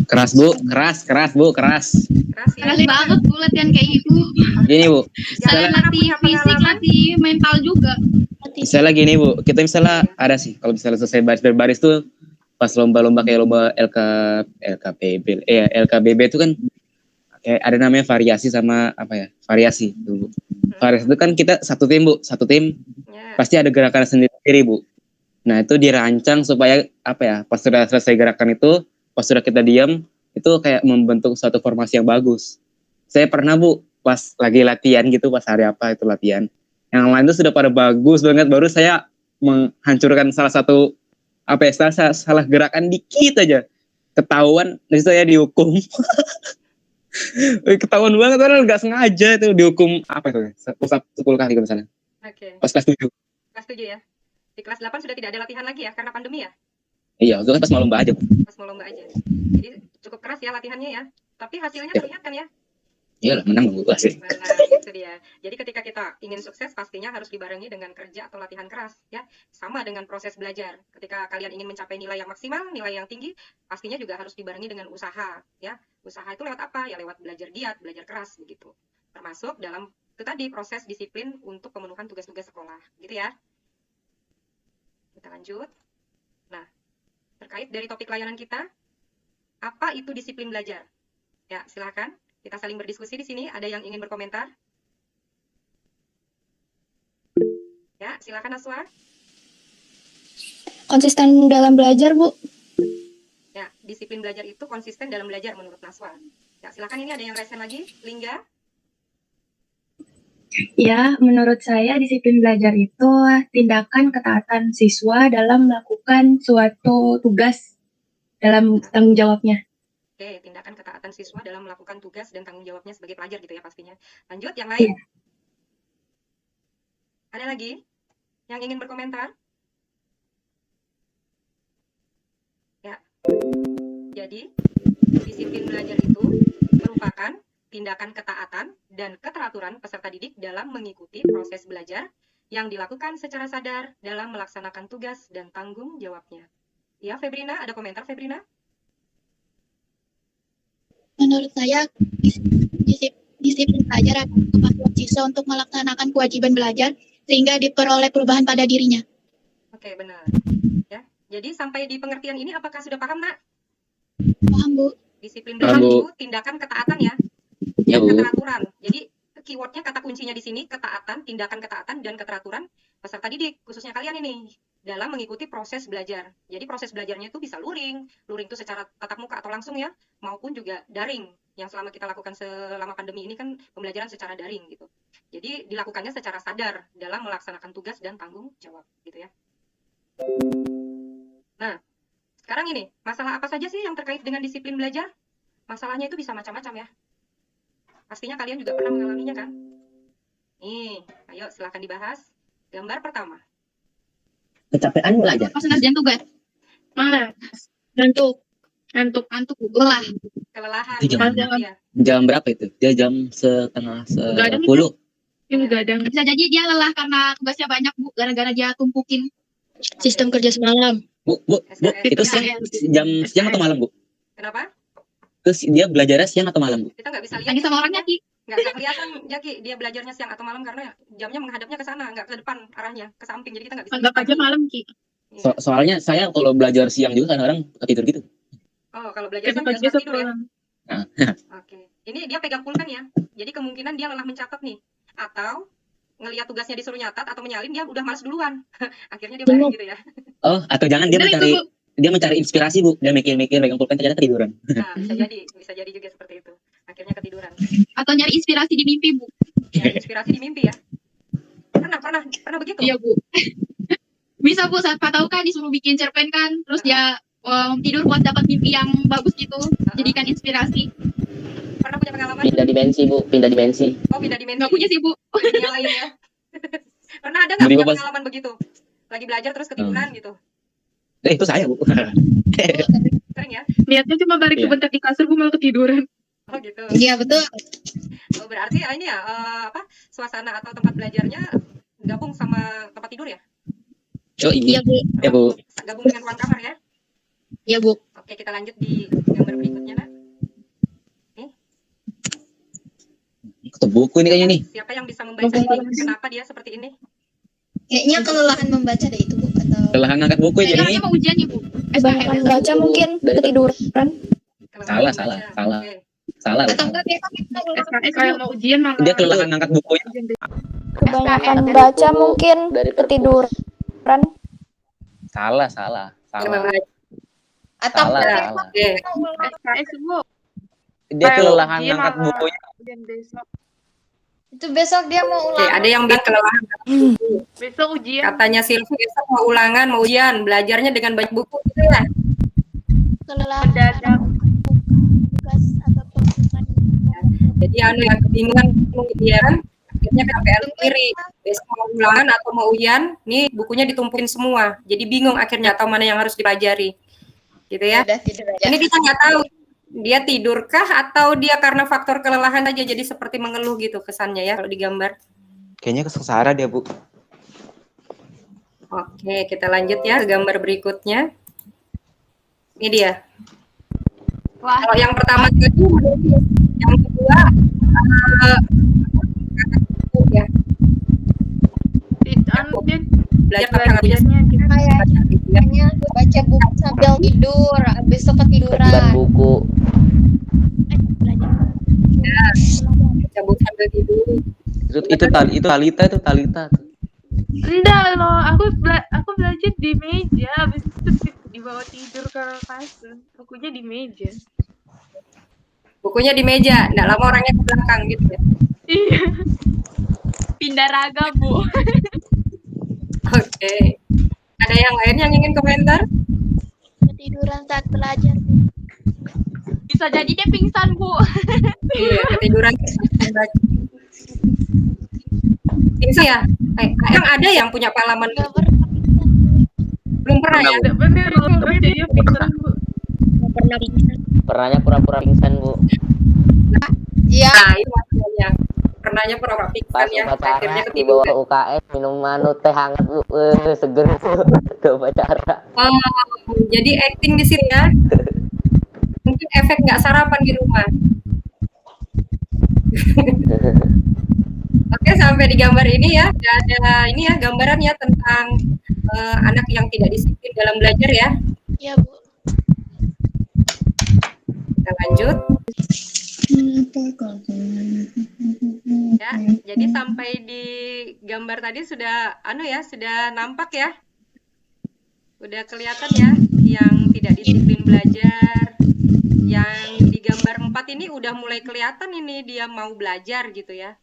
S3: Keras Bu, keras Bu, keras.
S1: Keras ya?
S5: Keras banget Bu latihan kayak gitu.
S3: Gini Bu,
S5: Selain latih fisik, latih mental juga.
S3: misalnya gini Bu, kita misalnya ada sih, kalau misalnya selesai baris berbaris tuh, pas lomba-lomba kayak lomba LKBB itu kan kayak ada namanya variasi sama apa ya, variasi dulu. Variasi itu kan kita satu tim Bu, pasti ada gerakan sendiri Bu. Nah itu dirancang supaya apa ya, pas sudah selesai gerakan itu, pas sudah kita diam, itu kayak membentuk suatu formasi yang bagus. Saya pernah Bu, pas lagi latihan gitu, pas hari apa itu latihan, yang lain itu sudah pada bagus banget, baru saya menghancurkan salah satu apa ya, salah gerakan dikit aja, ketahuan, dari saya dihukum. Ketahuan banget, padahal nggak sengaja itu dihukum apa itu, pusat 10 kali misalnya.
S1: Oke.
S3: Pas kelas 7.
S1: Kelas 7 ya. Di kelas 8 sudah tidak ada latihan lagi ya karena pandemi ya?
S3: Iya, itu kan pas mau lomba aja.
S1: Pas mau lomba aja. Jadi cukup keras ya latihannya ya. Tapi hasilnya terlihat kan ya?
S3: Iyalah, menang Bu hasil.
S1: Menang, itu dia. Jadi ketika kita ingin sukses pastinya harus dibarengi dengan kerja atau latihan keras ya. Sama dengan proses belajar. Ketika kalian ingin mencapai nilai yang maksimal, nilai yang tinggi, pastinya juga harus dibarengi dengan usaha ya. Usaha itu lewat apa? Ya lewat belajar giat, belajar keras begitu. Termasuk dalam itu tadi proses disiplin untuk pemenuhan tugas-tugas sekolah, gitu ya. Kita lanjut. Nah, terkait dari topik layanan kita, apa itu disiplin belajar? Ya, silakan. Kita saling berdiskusi di sini. Ada yang ingin berkomentar? Ya, silakan Naswa.
S2: Konsisten dalam belajar, Bu.
S1: Ya, disiplin belajar itu konsisten dalam belajar menurut Naswa. Ya, silakan ini ada yang resen lagi. Lingga.
S12: Ya, menurut saya disiplin belajar itu tindakan ketaatan siswa dalam melakukan suatu tugas dalam tanggung jawabnya.
S1: Oke, tindakan ketaatan siswa dalam melakukan tugas dan tanggung jawabnya sebagai pelajar gitu ya pastinya. Lanjut, yang lain? Ada lagi yang ingin berkomentar? Ya, jadi disiplin belajar itu merupakan tindakan ketaatan dan keteraturan peserta didik dalam mengikuti proses belajar yang dilakukan secara sadar dalam melaksanakan tugas dan tanggung jawabnya. Ya, Febrina, ada komentar Febrina?
S11: Menurut saya, disiplin belajar adalah kemampuan siswa untuk melaksanakan kewajiban belajar sehingga diperoleh perubahan pada dirinya.
S1: Oke, benar. Ya, jadi sampai di pengertian ini apakah sudah paham, Nak?
S11: Paham, Bu.
S1: Disiplin belajar itu tindakan ketaatan ya,
S3: Ya,
S1: dan
S3: Bu.
S1: keteraturan. Jadi keywordnya, kata kuncinya di sini ketaatan, tindakan ketaatan dan keteraturan peserta didik, khususnya kalian ini, dalam mengikuti proses belajar. Jadi proses belajarnya itu bisa luring itu secara tatap muka atau langsung ya, maupun juga daring, yang selama kita lakukan selama pandemi ini kan pembelajaran secara daring gitu. Jadi dilakukannya secara sadar dalam melaksanakan tugas dan tanggung jawab gitu ya. Nah, sekarang ini, masalah apa saja sih yang terkait dengan disiplin belajar? Masalahnya itu bisa macam-macam ya. Pastinya kalian juga pernah mengalaminya kan? Nih, ayo silakan dibahas. Gambar pertama.
S4: Kecapean belajar.
S5: Pas ngerjain tugas.
S6: Malas.
S5: Ngantuk, lelah.
S1: Kelelahan.
S3: Jam, jam berapa itu? Dia jam setengah 10.
S6: Gadang.
S5: Bisa jadi dia lelah karena tugasnya banyak, Bu, gara-gara dia tumpukin.
S11: Sistem kerja semalam.
S3: Bu, itu siang atau malam, Bu?
S1: Kenapa?
S3: Terus dia belajarnya siang atau malam, Bu?
S1: Kita nggak bisa lihat.
S5: Lagi sama orangnya, Ki.
S1: Nggak kelihatan Jaki dia belajarnya siang atau malam karena jamnya menghadapnya ke sana, nggak ke depan arahnya, ke samping. Jadi kita nggak bisa
S5: Anggap
S1: lihat
S5: aja
S1: lagi.
S5: malam, Ki.
S1: Iya.
S3: Soalnya saya kalau belajar siang juga kadang-kadang ketidur gitu.
S1: Oh, kalau belajar
S5: Tapi
S1: siang
S5: pagi
S1: nggak suka
S5: besok
S1: tidur ya?
S5: pulang.
S3: Nah,
S1: Oke. Ini dia pegang pulpen ya. Jadi kemungkinan dia lelah mencatat nih. Atau ngelihat tugasnya disuruh nyatat atau menyalin dia udah malas duluan. Akhirnya dia baring gitu ya.
S3: oh, atau jangan dia
S5: Bener itu,
S3: mencari
S5: Bu.
S3: dia mencari inspirasi, Bu. Dia mikir-mikir pegang pulpen ternyata ketiduran.
S1: Nah, bisa jadi juga seperti itu. Akhirnya ketiduran.
S5: Atau nyari inspirasi di mimpi, Bu.
S1: Nyari inspirasi di mimpi ya. Pernah begitu?
S5: Iya, Bu. Bisa, Bu. Siapa tahu kan disuruh bikin cerpen kan, terus dia tidur buat dapat mimpi yang bagus gitu. Jadikan inspirasi.
S1: Pernah punya pengalaman?
S4: Pindah dimensi, Bu. Pindah dimensi.
S1: Oh, pindah dimensi.
S5: Nggak punya sih, Bu.
S1: Dunia lain ya. Pernah ada nggak
S3: Beri
S1: punya
S3: bapak-
S1: pengalaman begitu? Lagi belajar terus ketiduran gitu.
S3: Itu saya, Bu.
S1: Sering ya?
S5: Niatnya cuma balik
S3: Iya.
S5: sebentar di kasur, Bu, malah ketiduran.
S1: Oh gitu.
S11: Iya betul.
S1: Oh, berarti ini ya suasana atau tempat belajarnya gabung sama tempat tidur ya?
S3: Oh, ini.
S11: Iya Bu.
S3: Ya, Bu.
S1: Gabung dengan ruang kamar ya?
S11: Iya Bu.
S1: Oke, kita lanjut di gambar berikutnya, Nak.
S3: Ketemu buku ini kayaknya nih.
S1: Siapa yang bisa membaca ini? Kenapa dia seperti ini?
S11: Kayaknya kelelahan membaca deh itu Bu atau
S3: Kelelahan ngangkat buku ini.
S5: Kayaknya mau ujian nih, Bu.
S2: Kebanyakan baca mungkin ketiduran.
S1: Kelelahan
S3: Salah.
S1: membaca. Oke.
S3: Salah.
S11: atau enggak besok kita ulang
S5: SKS kayak mau ujian malah.
S3: Dia kelelahan ngangkat bukunya.
S2: Kebanyakan baca mungkin ketiduran.
S3: Salah.
S11: atau
S3: Salah.
S1: Oke.
S5: SKS, Bu.
S3: Dia
S5: Kayak
S3: kelelahan
S5: ujian
S3: ngangkat
S5: malah
S3: bukunya.
S5: ujian besok.
S11: itu besok dia mau
S1: Oke,
S11: ulang.
S1: ada yang bilang kelelahan.
S5: Besok ujian.
S1: Katanya Silvi besok mau ulangan, mau ujian, belajarnya dengan banyak buku gitu ya.
S11: Kelelahan
S5: Mendadak.
S11: tugas atau pembukuan.
S1: Jadi yang kebingungan kemudian akhirnya KPL sendiri. Besok mau ulangan atau mau ujian, nih bukunya ditumpukin semua. Jadi bingung akhirnya tahu mana yang harus dipelajari. Gitu ya.
S11: Udah tidur aja.
S1: Ini kita nggak tahu dia tidurkah atau dia karena faktor kelelahan aja jadi seperti mengeluh gitu kesannya ya kalau digambar.
S13: Kayaknya kesengsara dia, Bu.
S1: Oke, kita lanjut ya ke gambar berikutnya. Ini dia.
S5: Wah,
S1: Kalau yang pertama itu yang kedua ya,
S5: dia
S1: belajar tapi nggak bisa
S5: belajarnya gitu.
S11: Kayaknya baca buku sambil tidur, besok
S4: Ketiban
S11: ketiduran.
S4: buku.
S1: baca buku sambil tidur.
S13: Itu Talita.
S5: Enggak loh, aku belajar di meja, habis itu dibawa tidur ke kasur. Bukunya di meja.
S1: Bukunya di meja, nggak lama orangnya ke belakang gitu ya.
S5: Iya. Pindah raga, Bu.
S1: Oke. Ada yang lain yang ingin komentar?
S11: Ketiduran saat belajar.
S5: Bisa jadi dia pingsan, Bu.
S1: Iya, ketiduran. Pingsan ya? Yang ada yang punya pengalaman
S11: Nggak pernah pingsan.
S1: belum pernah ya?
S5: Tidak bener loh, jadinya pingsan, Bu.
S11: Nggak pernah pingsan.
S4: Pernahnya pura-pura pingsan, Bu.
S11: Iya.
S1: Nah, itu maksudnya. Pernahnya pura-pura pingsan
S4: Pas
S1: ya,
S4: upacara
S1: akhirnya
S4: di bawah
S1: ketiduran.
S4: UKS minum teh hangat, Bu. Seger ke upacara.
S1: Oh, jadi acting di sini ya? Mungkin efek nggak sarapan di rumah. Oke, sampai di gambar ini ya, ada ini ya gambaran ya tentang anak yang tidak disiplin dalam belajar ya.
S11: Iya Bu.
S1: Kita lanjut. Ya, jadi sampai di gambar tadi sudah sudah nampak ya. Udah kelihatan ya yang tidak disiplin belajar. Yang di gambar 4 ini udah mulai kelihatan ini dia mau belajar gitu ya.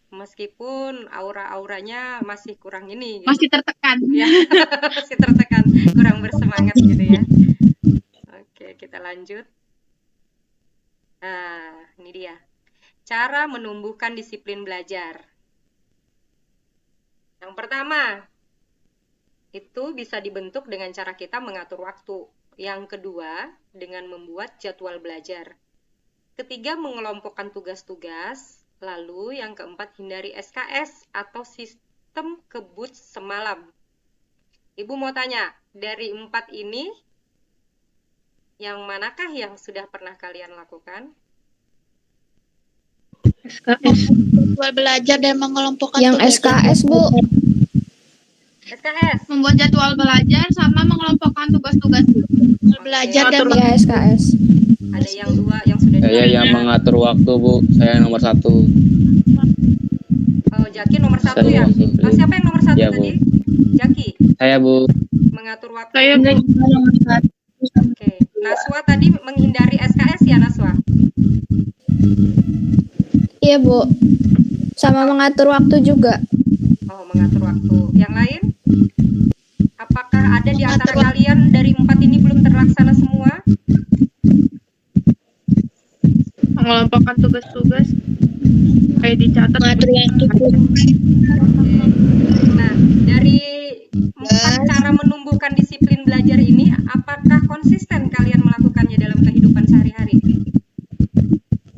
S1: Meskipun aura-auranya masih kurang ini gitu.
S5: Masih tertekan.
S1: Ya, masih tertekan, kurang bersemangat gitu ya. Oke, kita lanjut. Nah, ini dia. Cara menumbuhkan disiplin belajar. Yang pertama, itu bisa dibentuk dengan cara kita mengatur waktu. Yang kedua, dengan membuat jadwal belajar. Ketiga, mengelompokkan tugas-tugas. Lalu yang keempat, hindari SKS atau sistem kebut semalam. Ibu mau tanya, dari 4 ini, yang manakah yang sudah pernah kalian lakukan?
S6: SKS.
S11: Jadwal belajar dan mengelompokkan
S2: Yang
S11: tugas.
S2: SKS, Bu.
S1: SKS.
S5: Membuat jadwal belajar sama mengelompokkan tugas-tugas.
S11: Belajar dan
S2: Ya, SKS.
S1: Ada yang dua yang sudah
S3: Saya yang mengatur waktu, Bu. Saya nomor 1.
S1: Oh, Jaki nomor 1
S3: Saya
S1: ya.
S3: disiplin.
S1: Oh, siapa yang nomor 1
S3: Iya, Bu.
S1: tadi? Jaki
S3: Saya, Bu.
S1: mengatur waktu.
S6: Saya Bu.
S1: Oke. Naswa tadi menghindari SKS ya, Naswa?
S2: Iya, Bu. Sama mengatur waktu juga.
S1: Oh, mengatur waktu. Yang lain? Apakah ada di antara kalian dari 4 ini belum terlaksana semua?
S6: Mengelompokkan tugas-tugas kayak dicatat.
S11: mengatur waktu.
S1: Nah, dari 4 cara menumbuhkan disiplin belajar ini, apakah konsisten kalian melakukannya dalam kehidupan sehari-hari?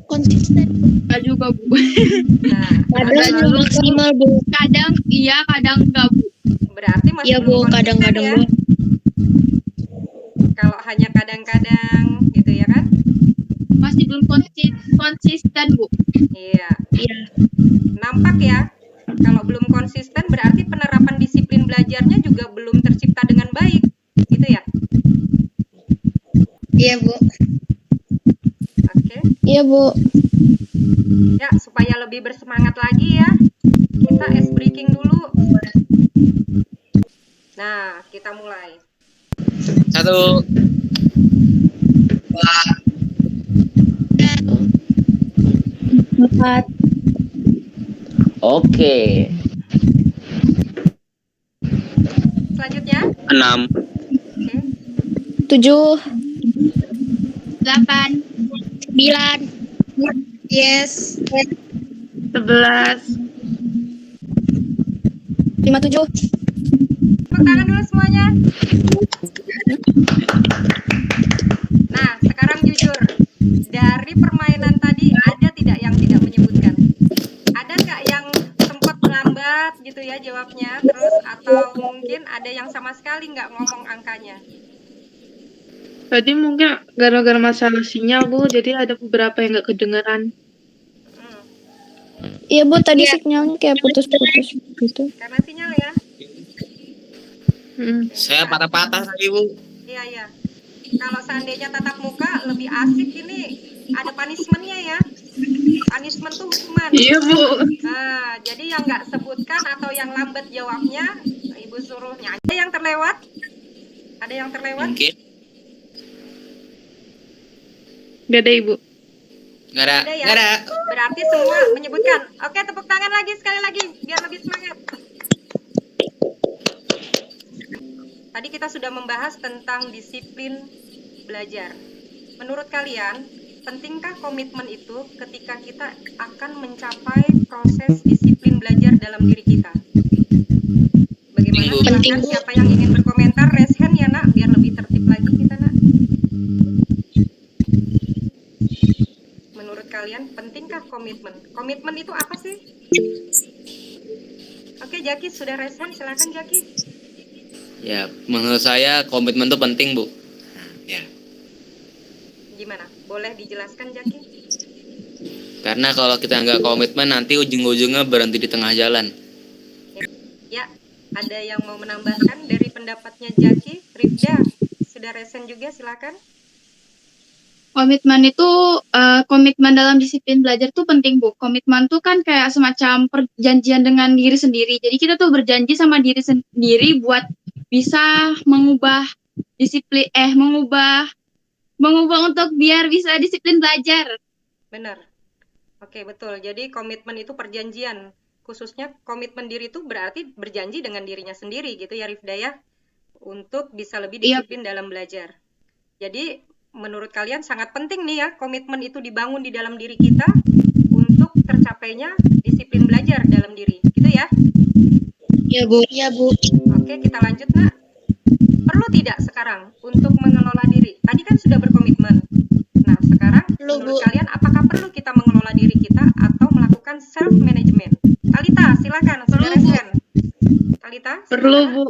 S11: Konsisten.
S5: Enggak juga, Bu.
S1: Nah,
S11: Kadang maksimal, Bu.
S5: Kadang iya, kadang enggak, Bu.
S1: berarti masih
S11: Iya, Bu,
S1: belum konsisten
S11: kadang-kadang,
S1: ya?
S11: Bu.
S1: Kalau hanya kadang-kadang gitu ya kan?
S5: Masih belum konsisten, Bu.
S1: Iya.
S11: Iya.
S1: Nampak ya, kalau belum konsisten berarti penerapan disiplin belajarnya juga belum tercipta dengan baik, gitu ya?
S11: Iya, Bu.
S1: Oke.
S2: Iya, Bu.
S1: Ya, supaya lebih bersemangat lagi ya, kita ice breaking dulu. Nah, kita mulai.
S3: 1.
S12: 4.
S4: Oke.
S1: Selanjutnya,
S7: 6.
S2: 7.
S5: 8.
S11: 9. Yes.
S6: 11.
S2: 57.
S1: tepuk tangan dulu semuanya. Nah, sekarang jujur, dari permainan tadi ada tidak yang tidak menyebutkan? Ada nggak yang sempat melambat gitu ya jawabnya, terus atau mungkin ada yang sama sekali nggak ngomong angkanya?
S6: Tadi mungkin gara-gara masalah sinyal, Bu, jadi ada beberapa yang nggak kedengeran.
S2: Iya, Bu, tadi sinyalnya kayak putus-putus gitu.
S1: Karena sinyal ya?
S3: Saya patah-patah tadi, Bu.
S1: Iya, iya. Kalau seandainya tatap muka lebih asik ini, ada punishment-nya ya. Punishment tuh hukuman.
S6: Iya, Bu.
S1: Nah, jadi yang nggak sebutkan atau yang lambat jawabnya, Ibu suruh nyanyi. Ada yang terlewat? Ada yang terlewat?
S3: Mungkin.
S6: Gak ada, Ibu.
S3: Nggak ada.
S1: Ada ya?
S3: Nggak ada.
S1: Berarti semua menyebutkan. Oke, tepuk tangan lagi sekali lagi biar lebih semangat. Tadi kita sudah membahas tentang disiplin belajar. Menurut kalian, pentingkah komitmen itu ketika kita akan mencapai proses disiplin belajar dalam diri kita? Bagaimana? Silakan siapa yang ingin berkomentar, raise hand ya, Nak, biar lebih tertib lagi kita, Nak. Menurut kalian, pentingkah komitmen? Komitmen itu apa sih? Oke, Jaki sudah raise hand, silakan Jaki.
S3: Ya, menurut saya komitmen itu penting, Bu. Ya.
S1: Gimana? Boleh dijelaskan, Jaki?
S3: Karena kalau kita nggak komitmen nanti ujung-ujungnya berhenti di tengah jalan.
S1: Ya, ada yang mau menambahkan dari pendapatnya Jaki? Rifda, sudah resen juga, silakan.
S5: Komitmen itu, komitmen dalam disiplin belajar tuh penting, Bu. Komitmen tuh kan kayak semacam perjanjian dengan diri sendiri. Jadi kita tuh berjanji sama diri sendiri buat bisa mengubah disiplin, mengubah untuk biar bisa disiplin belajar.
S1: Benar. Oke, betul. Jadi komitmen itu perjanjian. Khususnya komitmen diri itu berarti berjanji dengan dirinya sendiri gitu ya, Rifda ya. Untuk bisa lebih disiplin dalam belajar. Jadi menurut kalian sangat penting nih ya, komitmen itu dibangun di dalam diri kita untuk tercapainya disiplin belajar dalam diri. Gitu ya?
S11: Iya, Bu. Iya, Bu.
S1: Oke, kita lanjut, Nak. Perlu tidak sekarang untuk mengelola diri? Tadi kan sudah berkomitmen. Nah, sekarang menurut kalian apakah perlu kita mengelola diri kita atau melakukan self management? Talita, silakan. Sudah resen. Talita?
S6: Perlu, Bu.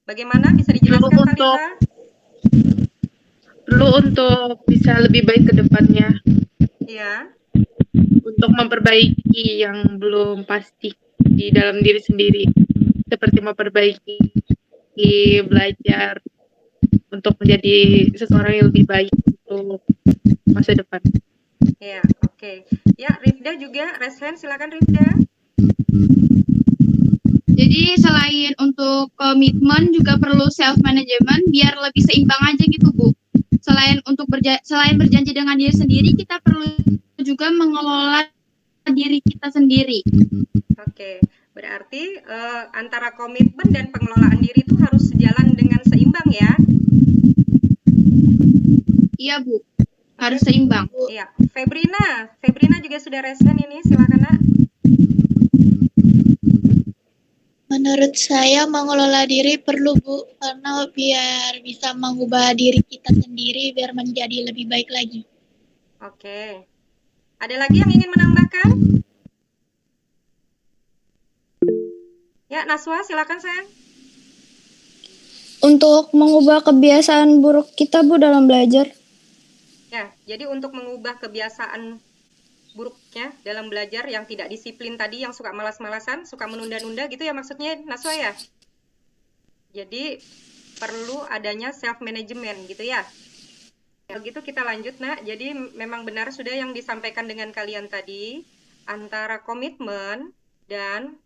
S1: Bagaimana bisa dijelaskan, Talita?
S6: Perlu untuk bisa lebih baik ke depannya.
S1: Iya.
S6: untuk memperbaiki yang belum pasti di dalam diri sendiri, seperti memperbaiki belajar untuk menjadi seseorang yang lebih baik untuk masa depan.
S1: Ya, oke. Ya, Rifda juga, raise hand, silakan Rifda.
S5: Jadi selain untuk komitmen juga perlu self management biar lebih seimbang aja gitu Bu. Selain berjanji dengan diri sendiri, kita perlu juga mengelola diri kita sendiri.
S1: Oke, berarti antara komitmen dan pengelolaan diri itu harus sejalan dengan seimbang ya?
S5: Iya Bu, harus seimbang.
S1: Iya, Febrina juga sudah raise hand ini, silakan Nak.
S11: Menurut saya mengelola diri perlu Bu, karena biar bisa mengubah diri kita sendiri biar menjadi lebih baik lagi.
S1: Oke. Ada lagi yang ingin menambahkan? Ya, Naswa, silakan sayang.
S2: Untuk mengubah kebiasaan buruk kita Bu dalam belajar.
S1: Ya, jadi untuk mengubah kebiasaan buruknya dalam belajar yang tidak disiplin tadi, yang suka malas-malasan, suka menunda-nunda gitu ya maksudnya Naswa ya? Jadi perlu adanya self management gitu ya. Kalau gitu kita lanjut Nak. Jadi memang benar sudah yang disampaikan dengan kalian tadi, antara komitmen dan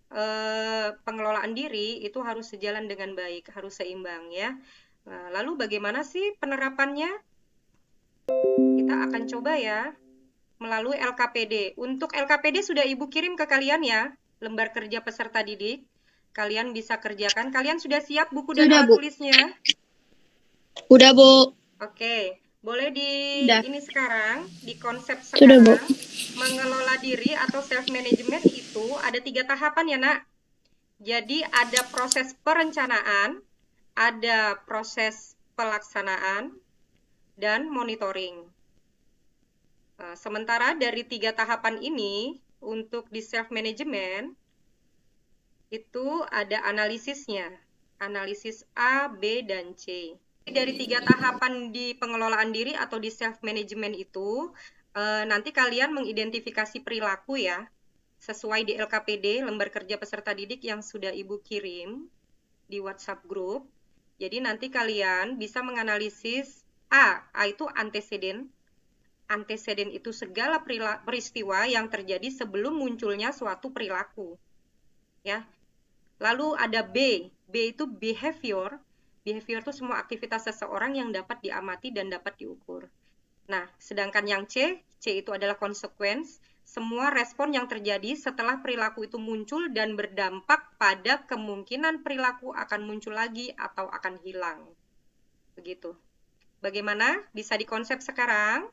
S1: pengelolaan diri itu harus sejalan dengan baik, harus seimbang ya. Nah, lalu bagaimana sih penerapannya? Kita akan coba ya melalui LKPD. Untuk LKPD sudah Ibu kirim ke kalian ya, lembar kerja peserta didik. Kalian bisa kerjakan. Kalian sudah siap buku dan alat tulisnya?
S11: Udah Bu.
S1: Oke, boleh ini sekarang, di konsep
S2: Sudah, Bu.
S1: sekarang, mengelola diri atau self management itu ada 3 tahapan ya Nak. Jadi ada proses perencanaan, ada proses pelaksanaan, dan monitoring. Sementara dari 3 tahapan ini, untuk di self management, itu ada analisisnya. Analisis A, B, dan C. Dari 3 tahapan di pengelolaan diri atau di self management itu, nanti kalian mengidentifikasi perilaku ya, sesuai di LKPD, lembar kerja peserta didik yang sudah Ibu kirim di WhatsApp group. Jadi nanti kalian bisa menganalisis A itu antecedent. Antecedent itu segala peristiwa yang terjadi sebelum munculnya suatu perilaku. Ya. Lalu ada B. B itu behavior. Behavior itu semua aktivitas seseorang yang dapat diamati dan dapat diukur. Nah, sedangkan yang C itu adalah consequence. Semua respon yang terjadi setelah perilaku itu muncul dan berdampak pada kemungkinan perilaku akan muncul lagi atau akan hilang. Begitu. Bagaimana? Bisa dikonsep sekarang?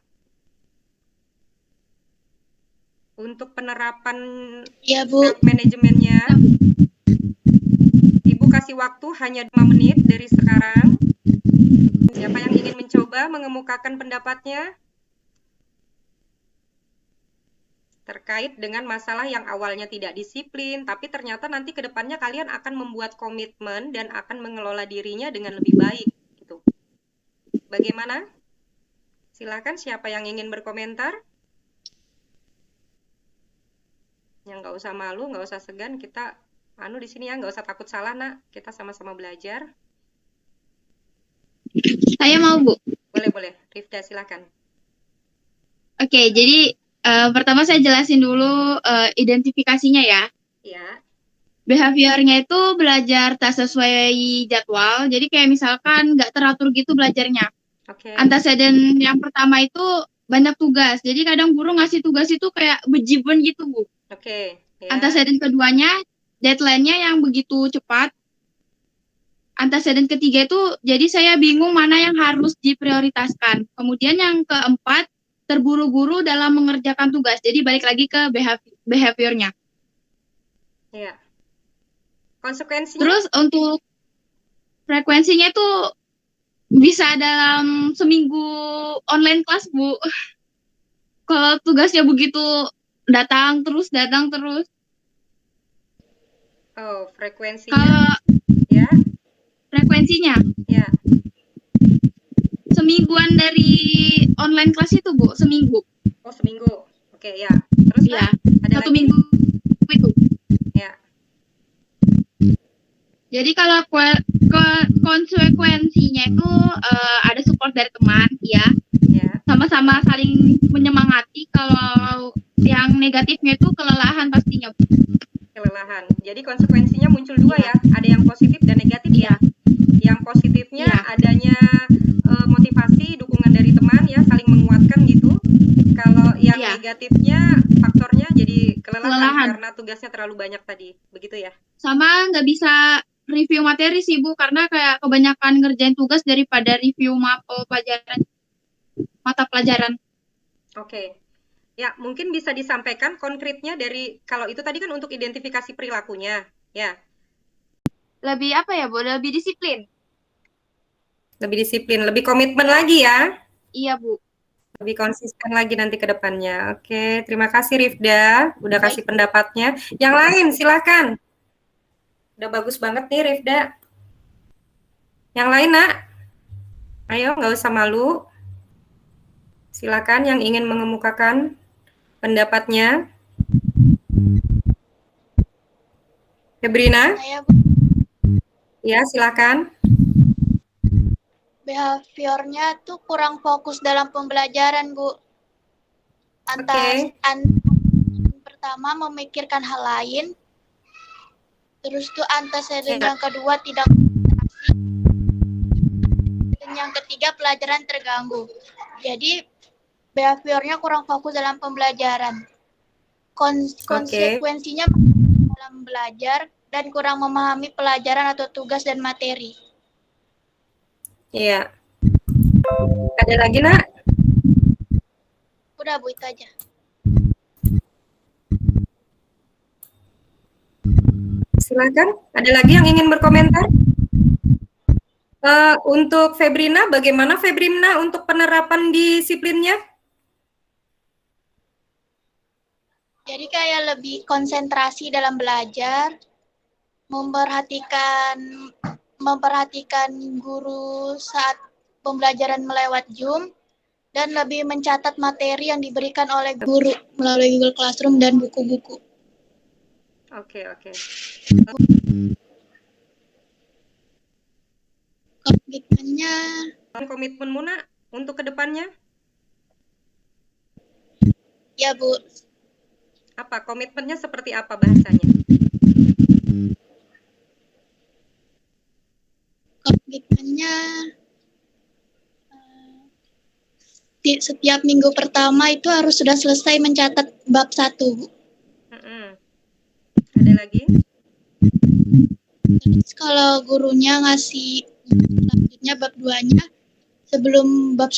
S1: Untuk penerapan self manajemennya, Ibu kasih waktu hanya 5 menit dari sekarang. Siapa yang ingin mencoba mengemukakan pendapatnya terkait dengan masalah yang awalnya tidak disiplin, tapi ternyata nanti ke depannya kalian akan membuat komitmen dan akan mengelola dirinya dengan lebih baik. Gitu. Bagaimana? Silakan siapa yang ingin berkomentar. Yang nggak usah malu, nggak usah segan, kita di sini ya, nggak usah takut salah Nak, kita sama-sama belajar.
S5: Saya mau Bu.
S1: Boleh, Rifda silakan.
S5: Oke, jadi pertama saya jelasin dulu identifikasinya ya.
S1: Ya.
S5: Behaviornya itu belajar tak sesuai jadwal, jadi kayak misalkan nggak teratur gitu belajarnya.
S1: Oke.
S5: Antecedent yang pertama itu banyak tugas, jadi kadang guru ngasih tugas itu kayak bejibun gitu Bu.
S1: Oke. Ya.
S5: Antecedent keduanya, deadline-nya yang begitu cepat. Antecedent ketiga itu, jadi saya bingung mana yang harus diprioritaskan. Kemudian yang keempat, terburu-buru dalam mengerjakan tugas. Jadi balik lagi ke behaviornya.
S1: Ya. Konsekuensinya?
S5: Terus untuk frekuensinya itu bisa dalam seminggu online kelas Bu. Kalau tugasnya begitu datang terus.
S1: Oh, frekuensinya. Ya.
S5: Frekuensinya.
S1: Ya.
S5: Semingguan dari online kelas itu Bu, seminggu.
S1: Oh, seminggu. Oke, ya. Terus
S5: Iya,
S1: Ada
S5: 1
S1: lagi?
S5: minggu itu.
S1: Ya.
S5: Jadi kalau konsekuensinya itu ada support dari teman, ya.
S1: Ya.
S5: Sama-sama saling menyemangati. Kalau yang negatifnya itu kelelahan pastinya.
S1: Kelelahan. Jadi konsekuensinya muncul dua ya. Ada yang positif dan negatif ya. Yang positifnya adanya motivasi, dukungan dari teman ya, saling menguatkan gitu. Kalau yang negatifnya faktornya jadi kelelahan karena tugasnya terlalu banyak tadi. Begitu ya.
S5: Sama nggak bisa review materi sih Bu, karena kayak kebanyakan ngerjain tugas daripada review mata pelajaran.
S1: Oke. Ya, mungkin bisa disampaikan konkretnya dari, kalau itu tadi kan untuk identifikasi perilakunya, ya.
S5: Lebih apa ya Bu, lebih disiplin.
S1: Lebih disiplin, lebih komitmen lagi ya.
S5: Iya Bu.
S1: Lebih konsisten lagi nanti ke depannya. Oke, terima kasih Rifda, udah kasih pendapatnya. Yang lain silakan. Udah bagus banget nih Rifda. Yang lain nak, ayo nggak usah malu. Silakan yang ingin mengemukakan pendapatnya. Febrina? Ya, silakan.
S11: Behaviornya tuh kurang fokus dalam pembelajaran, Bu. Pertama memikirkan hal lain, terus tuh antecedent yang kedua tidak konsentrasi, dan yang ketiga pelajaran terganggu. Jadi behaviornya kurang fokus dalam pembelajaran. Konsekuensinya dalam belajar dan kurang memahami pelajaran atau tugas dan materi.
S1: Iya. Ada lagi nak?
S11: Udah Bu, itu aja.
S1: Silakan. Ada lagi yang ingin berkomentar? Untuk Febrina, bagaimana Febrina untuk penerapan disiplinnya?
S11: Jadi kayak lebih konsentrasi dalam belajar, memperhatikan guru saat pembelajaran melewat Zoom, dan lebih mencatat materi yang diberikan oleh guru melalui Google Classroom dan buku-buku.
S1: Oke. Komitmenmu nak untuk kedepannya?
S11: Ya Bu.
S1: Apa komitmennya seperti apa bahasanya?
S11: Komitmennya setiap minggu pertama itu harus sudah selesai mencatat bab 1.
S1: Ada lagi?
S11: Terus kalau gurunya ngasih selanjutnya bab 2-nya, sebelum bab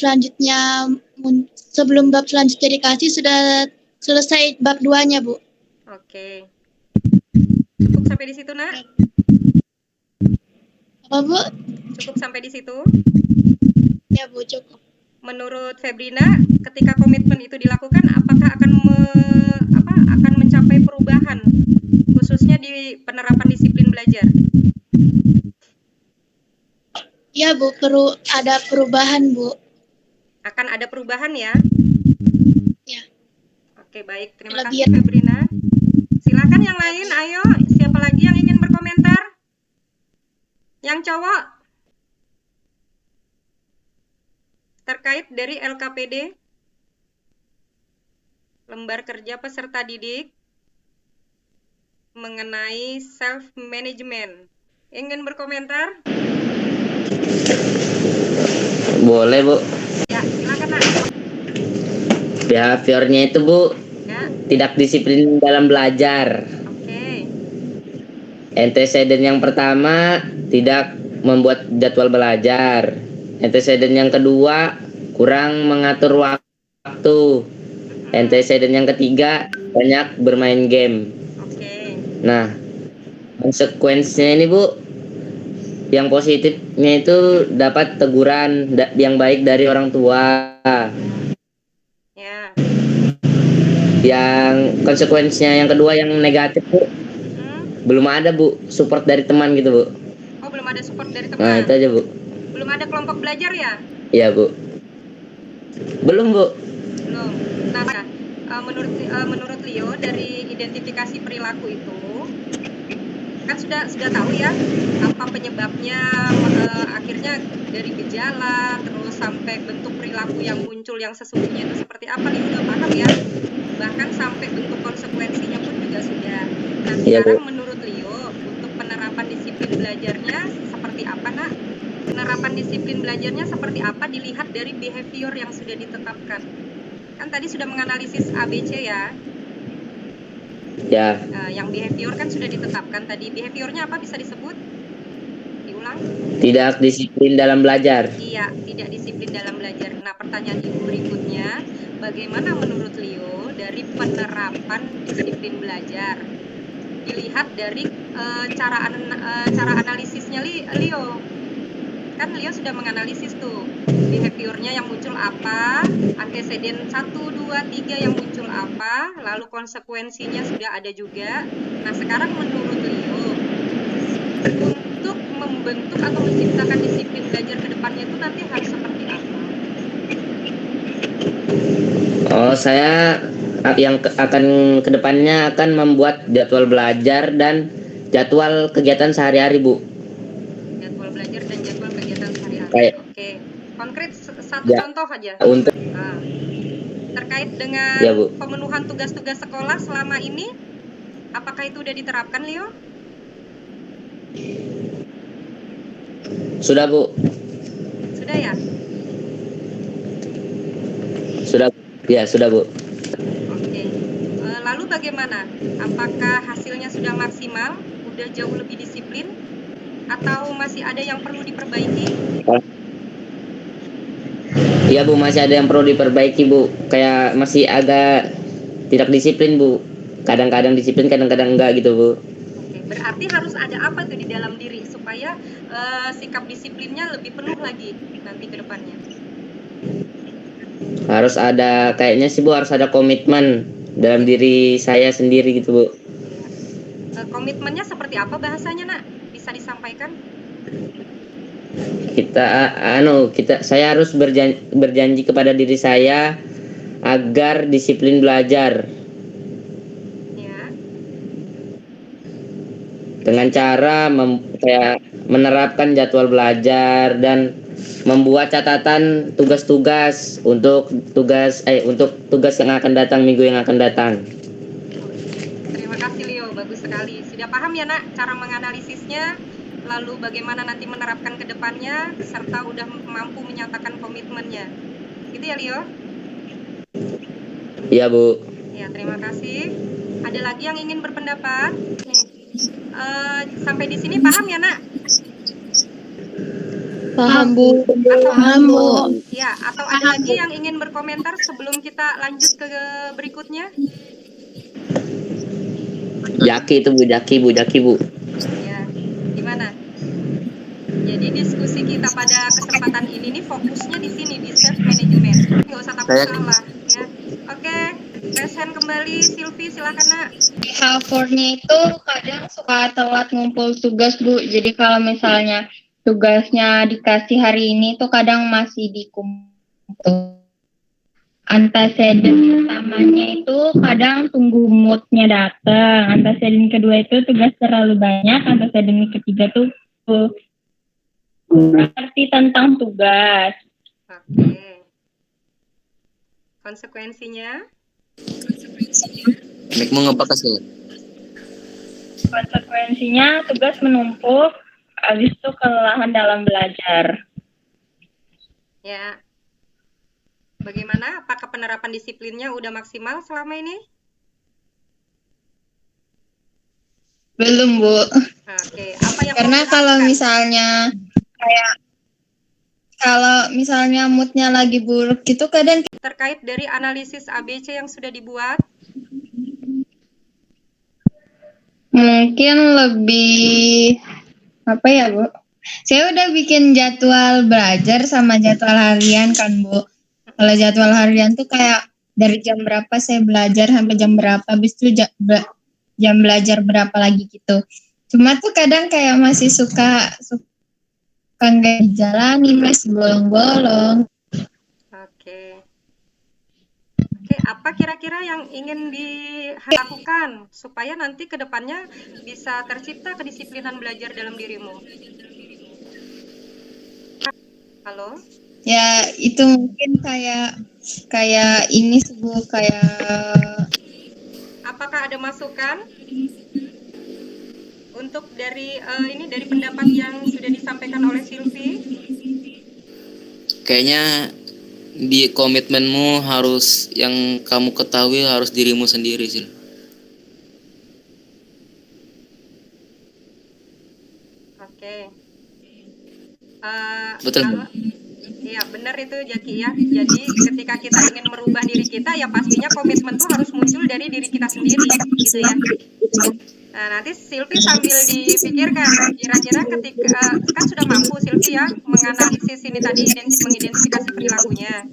S11: selanjutnya dikasih sudah selesai bab 2-nya, Bu.
S1: Oke. Cukup sampai di situ, nak?
S11: Apa, Bu?
S1: Cukup sampai di situ?
S11: Ya, Bu, cukup.
S1: Menurut Febrina, ketika komitmen itu dilakukan, apakah akan mencapai perubahan, khususnya di penerapan disiplin belajar?
S11: Ya, Bu, perlu ada perubahan, Bu.
S1: Akan ada perubahan ya?
S11: Ya.
S1: Oke, baik. Terima kasih, Febrina. Silakan yang lain, ayo. Siapa lagi yang ingin berkomentar? Yang cowok? Terkait dari LKPD, lembar kerja peserta didik, mengenai self-management. Ingin berkomentar?
S4: Boleh, Bu.
S1: Ya, silakan, nak.
S4: Behaviornya itu, Bu, tidak disiplin dalam belajar. Antecedent yang pertama, tidak membuat jadwal belajar. Antecedent yang kedua, kurang mengatur waktu. Antecedent yang ketiga, banyak bermain game. Nah, konsekuensinya ini, Bu, yang positifnya itu dapat teguran yang baik dari orang tua. Yang konsekuensinya yang kedua yang negatif, Bu, belum ada, Bu, support dari teman gitu, Bu.
S1: Oh, belum ada support dari teman.
S4: Nah, itu aja, Bu.
S1: Belum ada kelompok belajar ya?
S4: Iya, Bu. Belum, Bu.
S1: Belum. Nah, menurut Leo dari identifikasi perilaku itu kan sudah tahu ya apa penyebabnya, akhirnya dari gejala terus sampai bentuk perilaku yang muncul yang sesungguhnya itu seperti apa, Leo sudah paham ya, bahkan sampai bentuk konsekuensinya pun juga sudah. Nah sekarang menurut Leo untuk penerapan disiplin belajarnya seperti apa, Nak? Penerapan disiplin belajarnya seperti apa dilihat dari behavior yang sudah ditetapkan. Kan tadi sudah menganalisis ABC ya.
S4: Ya.
S1: Yang behavior kan sudah ditetapkan tadi. Behaviornya apa bisa disebut? Diulang.
S4: Tidak disiplin dalam belajar.
S1: Iya, tidak disiplin dalam belajar. Nah, pertanyaan ibu berikutnya, bagaimana menurut Leo dari penerapan disiplin belajar? Dilihat dari cara analisisnya Leo. Kan Leo sudah menganalisis tuh behaviornya yang muncul apa, anteseden 1, 2, 3 yang muncul apa, lalu konsekuensinya sudah ada juga. Nah sekarang menurut Leo untuk membentuk atau menciptakan disiplin belajar ke depannya itu nanti harus seperti apa?
S4: Oh, saya yang akan kedepannya akan membuat jadwal belajar dan jadwal kegiatan sehari-hari, Bu.
S1: Jadwal belajar dan jadwal kegiatan sehari-hari. Oke. Konkret satu contoh aja.
S4: Untuk
S1: terkait dengan
S4: ya, Bu.
S1: pemenuhan tugas-tugas sekolah selama ini, apakah itu udah diterapkan, Leo?
S4: Sudah, Bu.
S1: Sudah ya?
S4: Sudah. Ya, sudah, Bu.
S1: Oke. Lalu bagaimana? Apakah hasilnya sudah maksimal? Udah jauh lebih disiplin? Atau masih ada yang perlu diperbaiki?
S4: Iya, Bu, masih ada yang perlu diperbaiki, Bu. Kayak masih agak tidak disiplin, Bu. Kadang-kadang disiplin, kadang-kadang enggak gitu, Bu.
S1: Oke, berarti harus ada apa tuh di dalam diri supaya sikap disiplinnya lebih penuh lagi nanti ke depannya?
S4: Harus ada, kayaknya sih, Bu, harus ada komitmen dalam diri saya sendiri gitu, Bu.
S1: Komitmennya seperti apa bahasanya, Nak? Bisa disampaikan?
S4: Saya harus berjanji kepada diri saya agar disiplin belajar.
S1: Ya.
S4: Dengan cara menerapkan jadwal belajar dan membuat catatan tugas-tugas untuk tugas yang akan datang, minggu yang akan datang.
S1: Terima kasih, Leo, bagus sekali. Sudah paham ya, Nak, cara menganalisisnya, lalu bagaimana nanti menerapkan ke depannya, serta udah mampu menyatakan komitmennya. Gitu ya, Leo?
S4: Iya, Bu.
S1: Ya, terima kasih. Ada lagi yang ingin berpendapat? Sampai di sini paham ya, Nak?
S2: Paham, Bu.
S1: Paham, Bu. Ya, atau ada lagi yang ingin berkomentar sebelum kita lanjut ke berikutnya?
S4: Jaki itu, Bu. Jaki, Bu.
S1: Ya, gimana? Jadi diskusi kita pada kesempatan ini nih fokusnya di sini, di self management. Nggak usah takut salah, ya. Oke, raise hand kembali, Silvi, silakan, Nak.
S9: Behaviornya itu kadang suka telat ngumpul tugas, Bu. Jadi kalau misalnya tugasnya dikasih hari ini tuh kadang masih dikumpul. Antecedent utamanya itu kadang tunggu moodnya datang. Antecedent kedua itu tugas terlalu banyak. Antecedent ketiga tuh ngerti tentang tugas.
S1: Oke. Konsekuensinya?
S9: Konsekuensinya tugas menumpuk, habis itu kelelahan dalam belajar.
S1: Ya. Bagaimana? Apakah penerapan disiplinnya udah maksimal selama ini?
S9: Belum, Bu.
S1: Oke. Apa yang
S9: Karena kalau misalnya moodnya lagi buruk gitu kadang
S1: terkait dari analisis ABC yang sudah dibuat?
S9: mungkin lebih apa ya, Bu? Saya udah bikin jadwal belajar sama jadwal harian kan, Bu. Kalau jadwal harian tuh kayak dari jam berapa saya belajar sampai jam berapa, habis itu jam belajar berapa lagi gitu. Cuma tuh kadang kayak masih suka nggak dijalanin, masih bolong-bolong.
S1: Oke. Oke, apa kira-kira yang ingin dilakukan supaya nanti ke depannya bisa tercipta kedisiplinan belajar dalam dirimu? Halo?
S9: Ya, itu mungkin kayak ini sih Bu, kayak
S1: Apakah ada masukan untuk dari dari pendapat yang sudah disampaikan oleh Silvi?
S3: Kayaknya di komitmenmu harus yang kamu ketahui harus dirimu sendiri sih.
S1: Oke.
S3: Betul.
S1: Kalau iya benar itu Jaki ya. Jadi ketika kita ingin merubah diri kita ya pastinya komitmen tuh harus muncul dari diri kita sendiri gitu ya. Nah, nanti Silvi sambil dipikirkan kira-kira ketika kan sudah mampu Silvi ya menganalisis ini tadi mengidentifikasi perilakunya.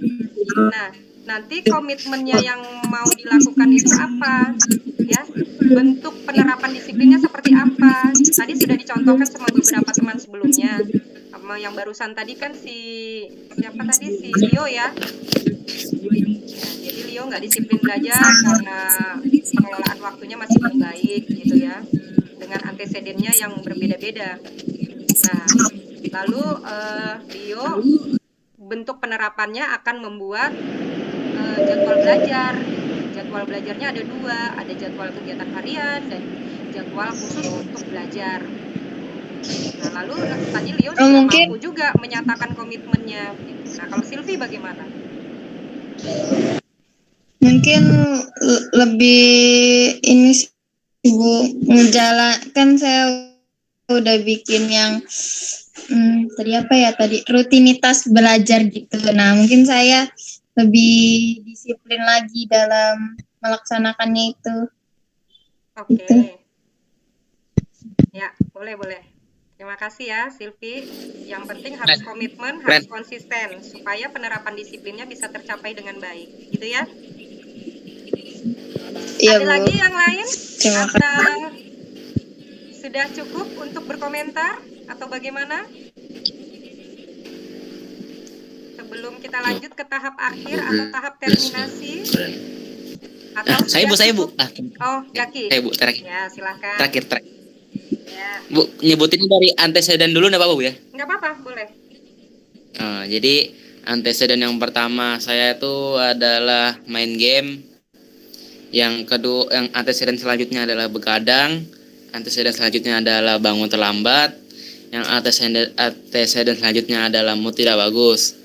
S1: Nah, nanti komitmennya yang mau dilakukan itu apa? Ya, bentuk penerapan disiplinnya seperti apa? Tadi sudah dicontohkan sama beberapa teman sebelumnya. Sama yang barusan tadi kan siapa tadi si Leo ya. Nah, jadi Leo nggak disiplin belajar karena pengelolaan waktunya masih belum baik gitu ya. Dengan antecedennya yang berbeda-beda. Nah, lalu Leo bentuk penerapannya akan membuat jadwal belajar. Jadwal belajarnya ada 2, ada jadwal kegiatan harian dan jadwal khusus untuk belajar. Nah, lalu tadi Leo sudah mampu juga menyatakan komitmennya. Nah, kalau Silvi bagaimana?
S9: Mungkin lebih ini sih Bu, kan saya udah bikin yang tadi rutinitas belajar gitu. Nah, mungkin saya lebih disiplin lagi dalam melaksanakannya itu.
S1: Oke. Gitu. Ya, boleh. Terima kasih ya Silvi. Yang penting harus komitmen, harus konsisten supaya penerapan disiplinnya bisa tercapai dengan baik. Gitu ya?
S9: Iya,
S1: ada
S9: Bu.
S1: lagi yang lain?
S9: Terima
S1: Atau sudah cukup untuk berkomentar atau bagaimana? Sebelum kita lanjut ke tahap akhir atau tahap terminasi? Atau
S3: Saya Bu.
S1: Oh, Jaki.
S3: Saya Bu, terakhir.
S1: Ya, silahkan.
S3: Terakhir.
S1: Ya.
S3: Bu, nyebutin dari anteseden dulu enggak apa-apa Bu ya?
S1: Enggak apa-apa, boleh.
S3: Jadi anteseden yang pertama saya itu adalah main game. Yang kedua, yang anteseden selanjutnya adalah begadang. Anteseden selanjutnya adalah bangun terlambat. Yang anteseden selanjutnya adalah mood tidak bagus.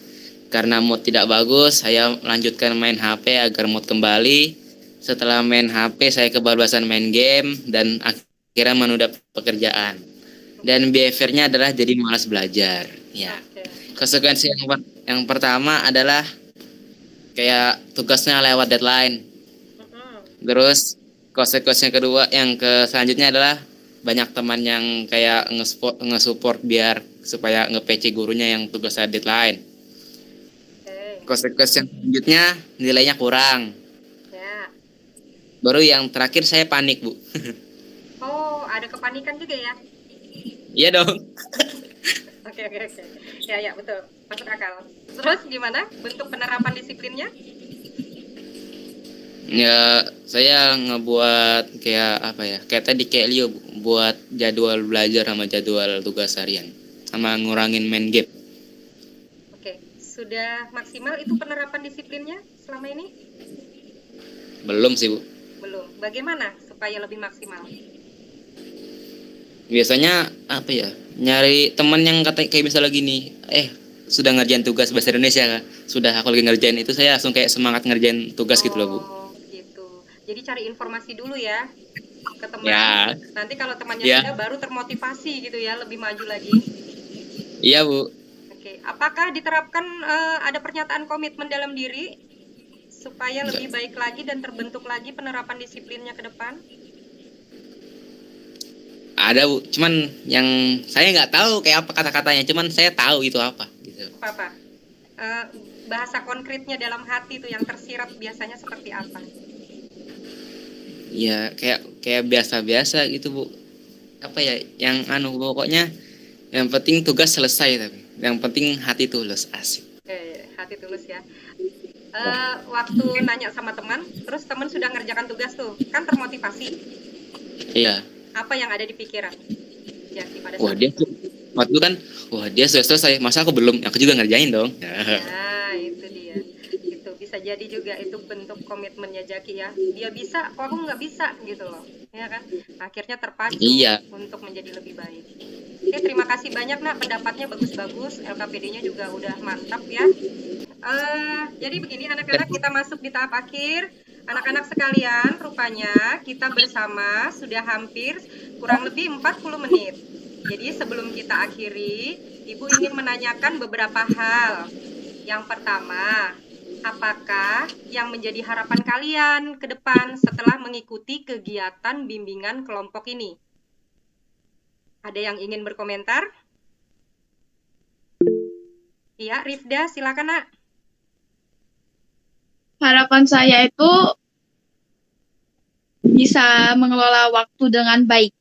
S3: Karena mood tidak bagus, saya melanjutkan main HP agar mood kembali. Setelah main HP, saya kebablasan main game dan akhirnya menunda pekerjaan. Dan behaviornya adalah jadi malas belajar. Ya. Konsekuensi yang pertama adalah kayak tugasnya lewat deadline. Terus konsekuensi kedua yang selanjutnya adalah banyak teman yang kayak nge-support biar supaya nge-PC gurunya yang tugasnya deadline. Konsekuensi yang selanjutnya nilainya kurang.
S1: Ya.
S3: Baru yang terakhir saya panik Bu.
S1: Oh, ada kepanikan juga ya?
S3: Iya dong.
S1: Oke. Ya betul, masuk akal. Terus gimana bentuk penerapan disiplinnya?
S3: Ya, saya ngebuat kayak tadi kayak Leo buat jadwal belajar sama jadwal tugas harian sama ngurangin main game.
S1: Oke, sudah maksimal itu penerapan disiplinnya selama ini?
S3: Belum sih Bu.
S1: Belum. Bagaimana supaya lebih maksimal?
S3: Biasanya nyari teman yang kayak misalnya gini, sudah ngerjain tugas bahasa Indonesia kan? Sudah aku lagi ngerjain itu saya langsung kayak semangat ngerjain tugas gitu loh Bu.
S1: Jadi cari informasi dulu ya ke teman.
S3: Ya.
S1: Nanti kalau temannya sudah baru termotivasi gitu ya, lebih maju lagi.
S3: Iya Bu.
S1: Oke, apakah diterapkan ada pernyataan komitmen dalam diri supaya lebih baik lagi dan terbentuk lagi penerapan disiplinnya ke depan?
S3: Ada Bu, cuman yang saya nggak tahu kayak apa kata-katanya, cuman saya tahu itu apa. Gitu.
S1: Apa? Bahasa konkretnya dalam hati itu yang tersirat biasanya seperti apa?
S3: Ya kayak biasa-biasa gitu Bu. Yang pokoknya yang penting tugas selesai tapi yang penting hati tulus asik.
S1: Hati tulus ya. waktu nanya sama teman, terus teman sudah ngerjakan tugas tuh, kan termotivasi.
S3: Iya.
S1: Apa yang ada di pikiran? Jaki pada
S3: Wah
S1: saat
S3: dia
S1: itu?
S3: waktu itu kan, wah dia sudah selesai, masa aku belum? Aku juga ngerjain dong.
S1: Nah, itu dia. Itu bisa jadi juga itu bentuk komitmennya Jaki ya. Dia bisa, kok aku nggak bisa gitu loh. Ya kan? Akhirnya terpacu
S3: Iya.
S1: untuk menjadi lebih baik. Oke, terima kasih banyak nak, pendapatnya bagus-bagus, LKPD-nya juga udah mantap ya. Jadi begini anak-anak, kita masuk di tahap akhir. Anak-anak sekalian, rupanya kita bersama sudah hampir kurang lebih 40 menit. Jadi sebelum kita akhiri, Ibu ingin menanyakan beberapa hal. Yang pertama, apakah yang menjadi harapan kalian ke depan setelah mengikuti kegiatan bimbingan kelompok ini? Ada yang ingin berkomentar? Iya, Rifda, silakan nak.
S5: Harapan saya itu bisa mengelola waktu dengan baik.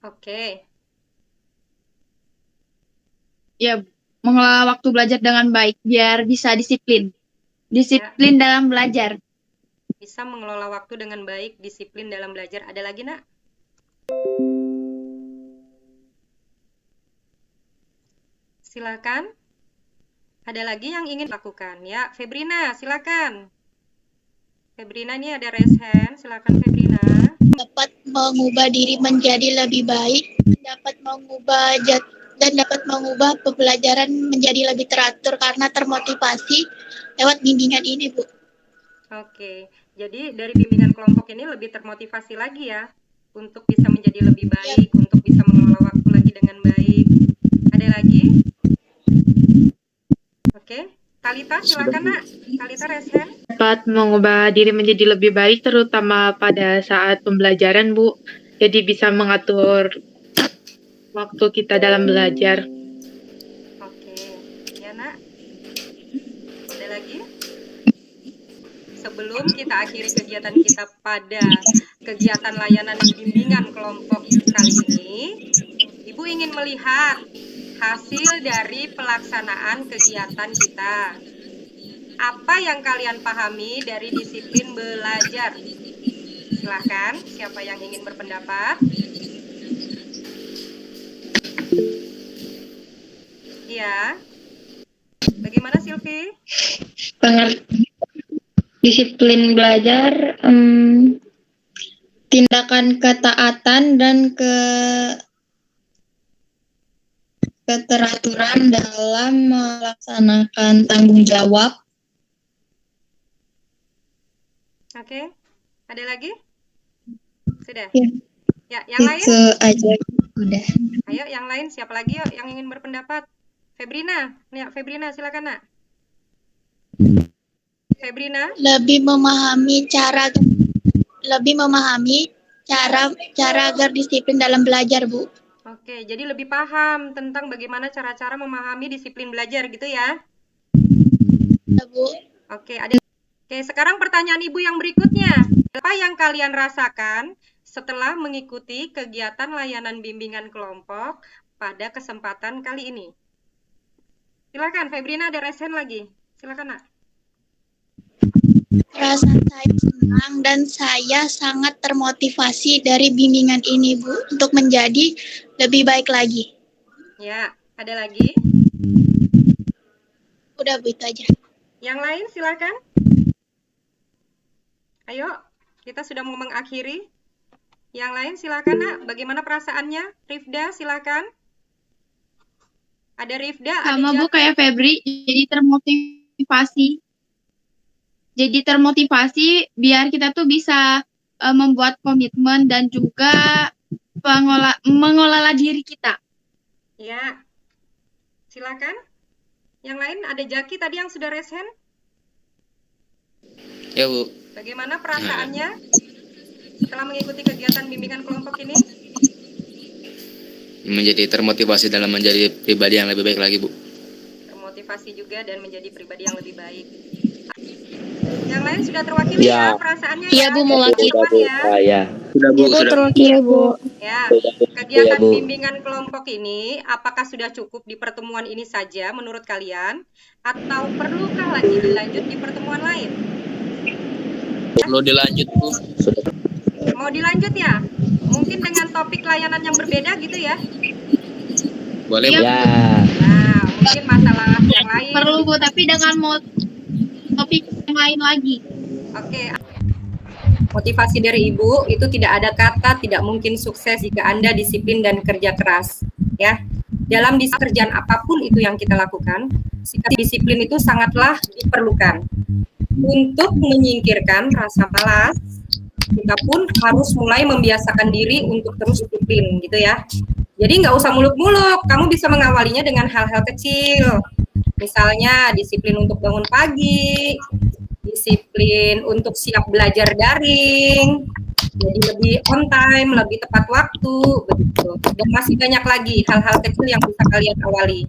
S1: Oke.
S5: Ya, mengelola waktu belajar dengan baik biar bisa disiplin. Disiplin dalam belajar.
S1: Bisa mengelola waktu dengan baik, disiplin dalam belajar. Ada lagi nak? Silakan. Ada lagi yang ingin lakukan? Ya, Febrina, silakan. Febrina ini ada raise hand, silakan Febrina.
S11: Dapat mengubah diri menjadi lebih baik, dapat mengubah dan dapat mengubah pembelajaran menjadi lebih teratur karena termotivasi lewat bimbingan ini, Bu.
S1: Oke, jadi dari bimbingan kelompok ini lebih termotivasi lagi ya, untuk bisa menjadi lebih baik, untuk bisa mengelola waktu lagi dengan baik. Ada lagi? Oke, Talita silakan nak. Talita raise hand.
S6: Dapat mengubah diri menjadi lebih baik terutama pada saat pembelajaran, Bu. Jadi bisa mengatur waktu kita dalam belajar.
S1: Oke, ya nak. Ada lagi? Sebelum kita akhiri kegiatan kita pada kegiatan layanan dan bimbingan kelompok kali ini, Ibu ingin melihat hasil dari pelaksanaan kegiatan kita. Apa yang kalian pahami dari disiplin belajar? Silahkan, siapa yang ingin berpendapat? Iya. Bagaimana Silvi?
S9: Disiplin belajar, tindakan ketaatan dan keteraturan dalam melaksanakan tanggung jawab.
S1: Oke, ada lagi? Sudah?
S9: Ya.
S1: Ya, yang lain?
S9: Itu aja udah.
S1: Ayo, yang lain siapa lagi yuk yang ingin berpendapat? Febrina, nih Febrina silakan nak. Febrina?
S11: Lebih memahami cara agar disiplin dalam belajar, Bu.
S1: Oke, jadi lebih paham tentang bagaimana cara-cara memahami disiplin belajar gitu ya?
S11: Ya, Bu.
S1: Oke, sekarang pertanyaan Ibu yang berikutnya. Apa yang kalian rasakan setelah mengikuti kegiatan layanan bimbingan kelompok pada kesempatan kali ini? Silakan, Febrina ada raise hand lagi. Silakan, nak.
S11: Rasa saya senang dan saya sangat termotivasi dari bimbingan ini, Bu, untuk menjadi lebih baik lagi.
S1: Ya, ada lagi?
S11: Udah, Bu, itu aja.
S1: Yang lain silakan. Ayo, kita sudah mau mengakhiri. Yang lain silakan, nak. Bagaimana perasaannya? Rifda, silakan. Ada Rifda,
S5: Sama
S1: ada
S5: Bu kayak Febri, jadi termotivasi biar kita tuh bisa membuat komitmen dan juga mengelola diri kita.
S1: Ya, silakan. Yang lain ada Jaki tadi yang sudah raise hand.
S3: Ya Bu.
S1: Bagaimana perasaannya setelah mengikuti kegiatan bimbingan kelompok ini?
S3: Menjadi termotivasi dalam menjadi pribadi yang lebih baik lagi, Bu.
S1: Termotivasi juga dan menjadi pribadi yang lebih baik. Yang lain sudah terwakili ya perasaannya
S4: Iya,
S1: ya.
S4: Bu, mewakili.
S1: Teman-teman ya.
S4: Ya.
S7: Sudah Bu,
S2: Ibu
S7: sudah.
S2: terus iya Bu.
S1: Ya,
S4: Iya,
S1: kegiatan
S4: Bu.
S1: bimbingan kelompok ini apakah sudah cukup di pertemuan ini saja menurut kalian? Atau perlukah lagi dilanjut di pertemuan lain?
S7: Perlu dilanjut Bu.
S4: Sudah.
S1: Mau dilanjut ya? Mungkin dengan topik layanan yang berbeda gitu ya?
S7: Boleh
S5: Iya,
S7: Bu.
S4: Ya.
S1: Nah, mungkin masalah yang lain.
S5: Perlu Bu, tapi dengan topik yang lain lagi.
S1: Oke. Motivasi dari Ibu itu tidak ada kata tidak mungkin sukses jika Anda disiplin dan kerja keras, ya. Dalam kerjaan apapun itu yang kita lakukan, sikap disiplin itu sangatlah diperlukan. Untuk menyingkirkan rasa malas, kita pun harus mulai membiasakan diri untuk terus disiplin, gitu ya. Jadi nggak usah muluk-muluk, kamu bisa mengawalinya dengan hal-hal kecil. Misalnya disiplin untuk bangun pagi, disiplin untuk siap belajar daring, jadi lebih on time, lebih tepat waktu, begitu. Dan masih banyak lagi hal-hal kecil yang bisa kalian awali,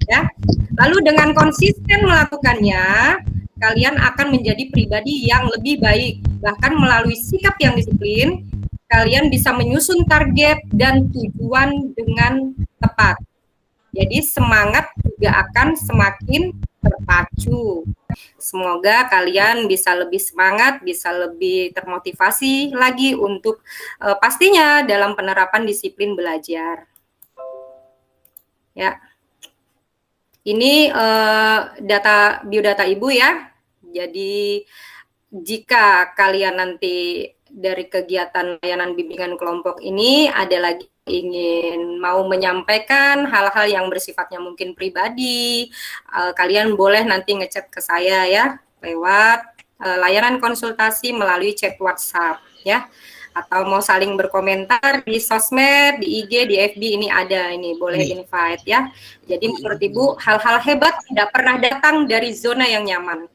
S1: ya. Lalu dengan konsisten melakukannya, kalian akan menjadi pribadi yang lebih baik. Bahkan melalui sikap yang disiplin, kalian bisa menyusun target dan tujuan dengan tepat. Jadi semangat juga akan semakin terpacu. Semoga kalian bisa lebih semangat, bisa lebih termotivasi lagi untuk pastinya dalam penerapan disiplin belajar. Ya, ini biodata Ibu ya. Jadi jika kalian nanti dari kegiatan layanan bimbingan kelompok ini ada lagi ingin mau menyampaikan hal-hal yang bersifatnya mungkin pribadi, kalian boleh nanti ngechat ke saya ya lewat layanan konsultasi melalui chat WhatsApp ya, atau mau saling berkomentar di sosmed, di IG, di FB ini ada, ini boleh invite ya. Jadi menurut Ibu hal-hal hebat tidak pernah datang dari zona yang nyaman.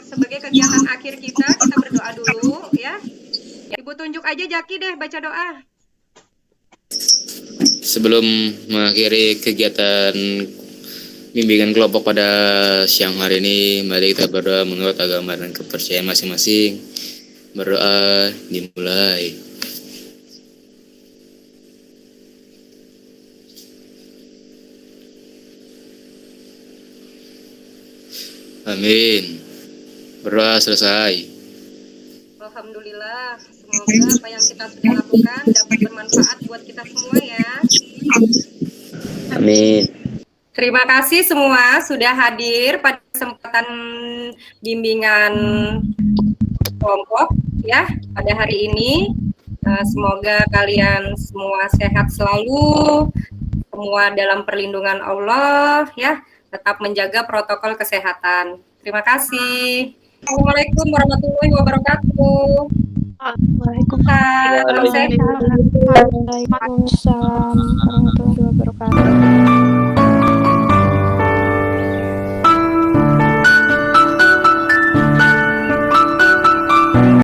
S1: Sebagai kegiatan akhir kita berdoa dulu ya. Ibu tunjuk aja Jaki deh baca doa.
S3: Sebelum mengakhiri kegiatan bimbingan kelompok pada siang hari ini, mari kita berdoa menurut agama dan kepercayaan masing-masing. Berdoa dimulai. Amin. Berdoa selesai.
S1: Alhamdulillah, semoga apa yang kita sudah lakukan dapat bermanfaat buat kita semua ya.
S4: Amin.
S1: Terima kasih semua sudah hadir pada kesempatan bimbingan kelompok ya pada hari ini. Semoga kalian semua sehat selalu, semua dalam perlindungan Allah ya, tetap menjaga protokol kesehatan. Terima kasih. Assalamualaikum warahmatullahi wabarakatuh.
S2: Waalaikumsalam warahmatullahi wabarakatuh.